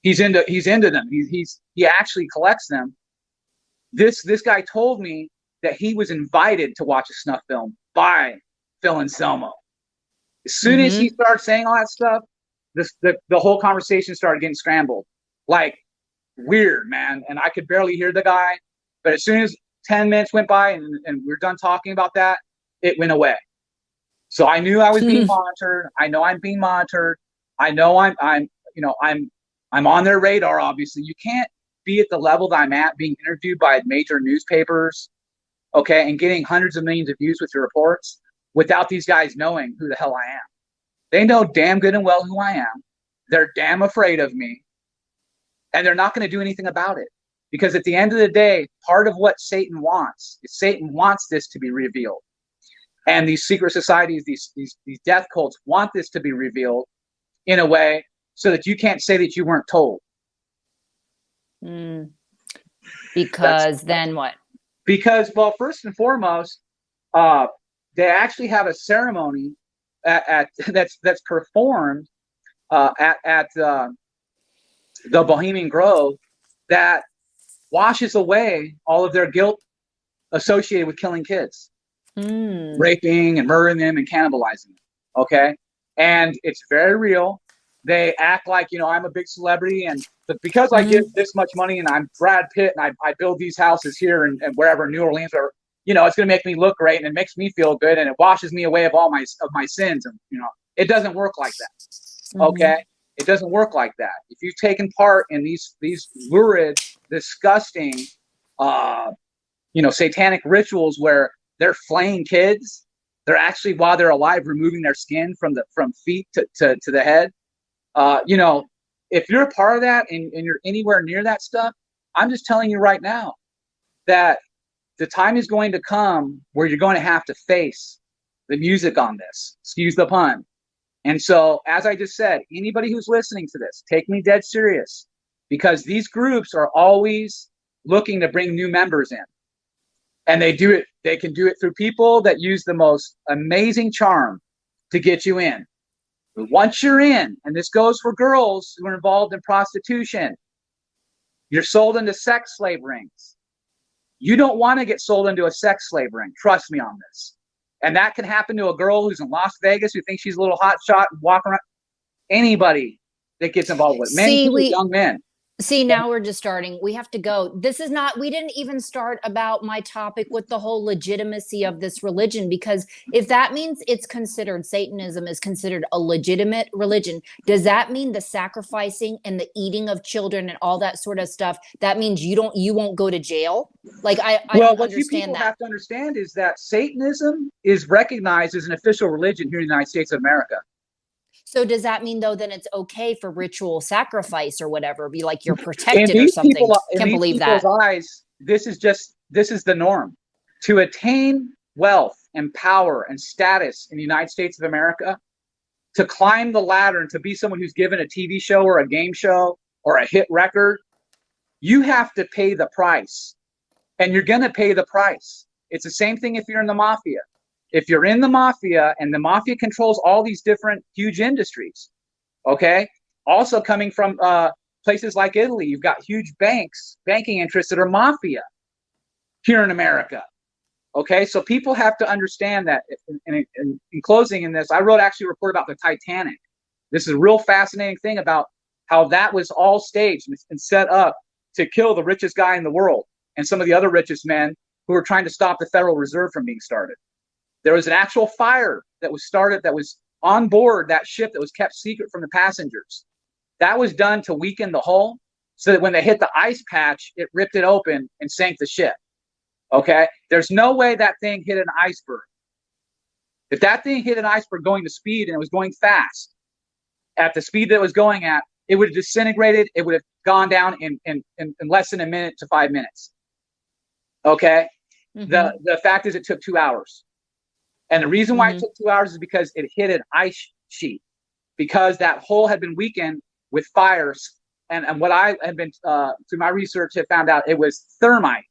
he's into them. He actually collects them. This guy told me that he was invited to watch a snuff film by Phil Anselmo. As soon as he started saying all that stuff, the whole conversation started getting scrambled. Like, weird, man. And I could barely hear the guy. But as soon as 10 minutes went by and we're done talking about that, it went away. So I knew I was being monitored. I know I'm being monitored. I know I'm on their radar, obviously. You can't be at the level that I'm at, being interviewed by major newspapers, okay, and getting hundreds of millions of views with your reports without these guys knowing who the hell I am. They know damn good and well who I am. They're damn afraid of me. And they're not going to do anything about it. Because at the end of the day, part of what Satan wants is Satan wants this to be revealed. And these secret societies, these death cults want this to be revealed in a way so that you can't say that you weren't told. Because then what? Because, well, first and foremost, they actually have a ceremony that's performed at the Bohemian Grove that washes away all of their guilt associated with killing kids, raping and murdering them and cannibalizing them. Okay, and it's very real. They act like, I'm a big celebrity, but because I give this much money and I'm Brad Pitt and I build these houses here and wherever, New Orleans, or it's going to make me look great and it makes me feel good and it washes me away of all my sins. And it doesn't work like that. Okay, it doesn't work like that. If you've taken part in these lurid, disgusting, satanic rituals where they're flaying kids, they're actually, while they're alive, removing their skin from feet to the head. If you're a part of that and you're anywhere near that stuff, I'm just telling you right now that the time is going to come where you're going to have to face the music on this. Excuse the pun. And so, as I just said, anybody who's listening to this, take me dead serious, because these groups are always looking to bring new members in. And they can do it through people that use the most amazing charm to get you in. But once you're in, and this goes for girls who are involved in prostitution, you're sold into sex slave rings. You don't want to get sold into a sex slave ring. Trust me on this. And that can happen to a girl who's in Las Vegas who thinks she's a little hot shot and walking around. Anybody that gets involved with it. Young men. See, now we're just starting. We have to go. We didn't even start about my topic with the whole legitimacy of this religion, because if that means Satanism is considered a legitimate religion, does that mean the sacrificing and the eating of children and all that sort of stuff, that means you won't go to jail? Like, I don't what you people have to understand is that Satanism is recognized as an official religion here in the United States of America. So does that mean, though, then it's okay for ritual sacrifice or whatever, be like you're protected or something? Can't believe that. Eyes, this is the norm. To attain wealth and power and status in the United States of America, to climb the ladder and to be someone who's given a TV show or a game show or a hit record, you have to pay the price, and you're going to pay the price. It's the same thing if you're in the mafia. If you're in the mafia and the mafia controls all these different huge industries, okay? Also coming from places like Italy, you've got huge banking interests that are mafia here in America. Okay, so people have to understand that. In closing in this, I wrote actually a report about the Titanic. This is a real fascinating thing about how that was all staged and set up to kill the richest guy in the world and some of the other richest men who were trying to stop the Federal Reserve from being started. There was an actual fire that was started that was on board that ship that was kept secret from the passengers. That was done to weaken the hull so that when they hit the ice patch, it ripped it open and sank the ship. Okay? There's no way that thing hit an iceberg. If that thing hit an iceberg going to speed and it was going fast, at the speed that it was going at, it would have disintegrated. It would have gone down in less than a minute to 5 minutes. Okay? Mm-hmm. The fact is it took 2 hours. And the reason why it took 2 hours is because it hit an ice sheet, because that hole had been weakened with fires. And what I had been, through my research, had found out it was thermite,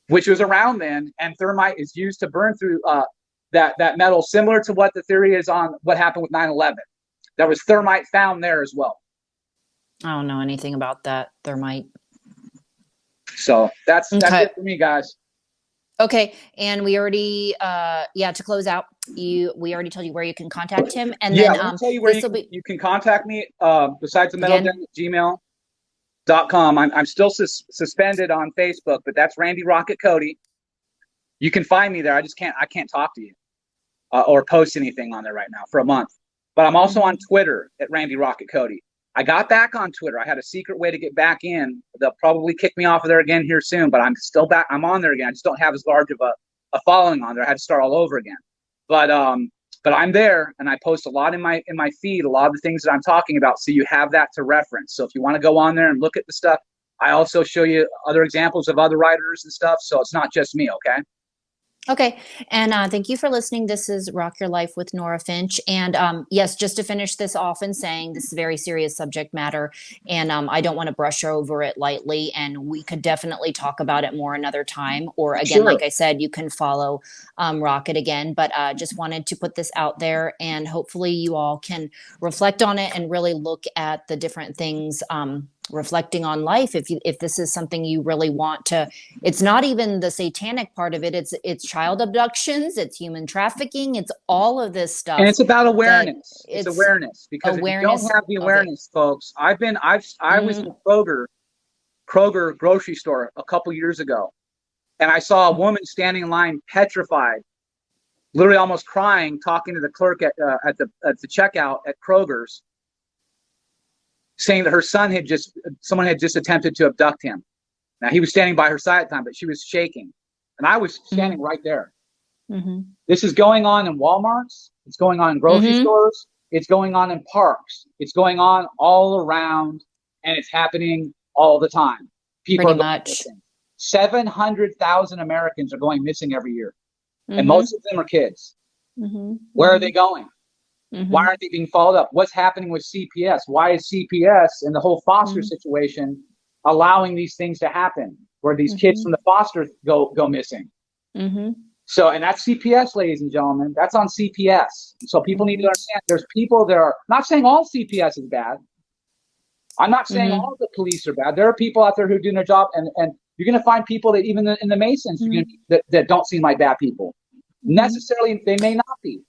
which was around then. And thermite is used to burn through that metal, similar to what the theory is on what happened with 9/11. There was thermite found there as well. I don't know anything about that thermite. So that's it for me, guys. Okay, and we already, to close out, we already told you where you can contact him, and then I'll tell you where you can contact me. Besides the metalden@gmail.com, I'm still suspended on Facebook, but that's Randy Rocket Cody. You can find me there. I can't talk to you or post anything on there right now for a month. But I'm also on Twitter at Randy Rocket Cody. I got back on Twitter. I had a secret way to get back in. They'll probably kick me off of there again here soon, but I'm still back. I'm on there again. I just don't have as large of a following on there. I had to start all over again. But I'm there, and I post a lot in my feed, a lot of the things that I'm talking about, so you have that to reference. So if you want to go on there and look at the stuff, I also show you other examples of other writers and stuff, so it's not just me, okay? Okay. And thank you for listening. This is Rock Your Life with Nora Finch. And yes, just to finish this off and saying this is a very serious subject matter. And I don't want to brush over it lightly. And we could definitely talk about it more another time. Or again, like I said, you can follow Rocket again. But just wanted to put this out there. And hopefully you all can reflect on it and really look at the different things reflecting on life. If this is something you really want to, it's not even the satanic part of it. It's child abductions, it's human trafficking, it's all of this stuff. And it's about awareness. It's awareness, because if you don't have the awareness, folks, I was in Kroger grocery store a couple years ago, and I saw a woman standing in line, petrified, literally almost crying, talking to the clerk at the checkout at Kroger's, saying that her son someone had just attempted to abduct him. Now, he was standing by her side at the time, but she was shaking. And I was standing right there. Mm-hmm. This is going on in Walmarts. It's going on in grocery stores. It's going on in parks. It's going on all around, and it's happening all the time. People Pretty are much. Missing. 700,000 Americans are going missing every year. And most of them are kids. Where are they going? Why aren't they being followed up? What's happening with CPS? Why is CPS and the whole foster situation allowing these things to happen, where these kids from the foster go missing? So, and that's CPS, ladies and gentlemen. That's on CPS. So people need to understand there's people that are not saying all CPS is bad. I'm not saying all the police are bad. There are people out there who are doing their job, and you're going to find people that even in the Masons that don't seem like bad people. Necessarily, they may not be.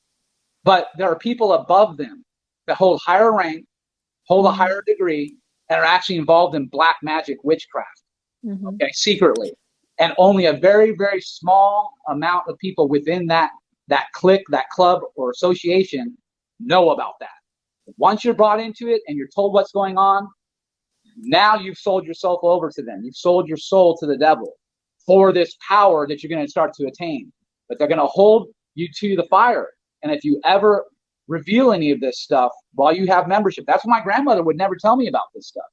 But there are people above them that hold higher rank, hold a higher degree, and are actually involved in black magic witchcraft, okay, secretly. And only a very, very small amount of people within that clique, that club or association know about that. Once you're brought into it and you're told what's going on, now you've sold yourself over to them. You've sold your soul to the devil for this power that you're going to start to attain. But they're going to hold you to the fire. And if you ever reveal any of this stuff while you have membership, that's what my grandmother would never tell me about this stuff.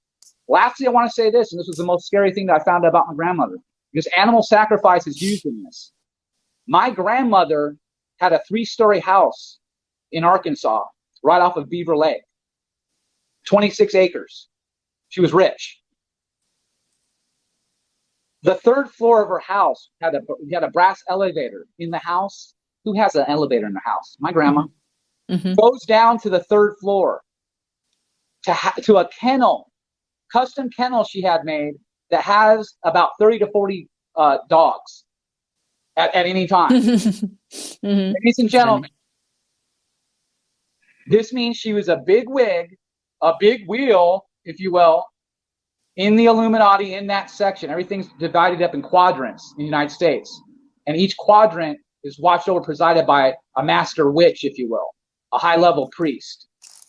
Lastly, I want to say this, and this was the most scary thing that I found out about my grandmother, because animal sacrifice is used in this. My grandmother had a 3-story house in Arkansas, right off of Beaver Lake, 26 acres. She was rich. The third floor of her house had a brass elevator in the house. Who has an elevator in their house? My grandma. Mm-hmm. Goes down to the third floor to a kennel, custom kennel she had made that has about 30 to 40 dogs at any time. Mm-hmm. Ladies and gentlemen, this means she was a big wig, a big wheel, if you will, in the Illuminati in that section. Everything's divided up in quadrants in the United States. And each quadrant is watched over, presided by a master witch, if you will, a high-level priest,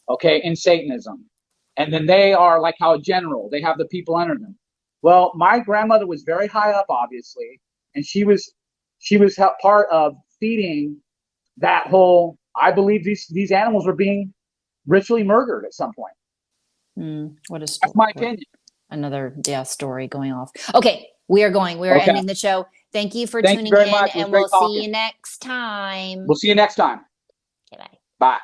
okay, in Satanism. And then they are like how a general, they have the people under them. Well, my grandmother was very high up, obviously, and she was part of feeding that whole, I believe these animals were being ritually murdered at some point. What a story. That's my opinion. Another story going off. Okay, we are ending the show. Thank you for tuning in, much. and we'll see you next time. We'll see you next time. Okay, bye. Bye.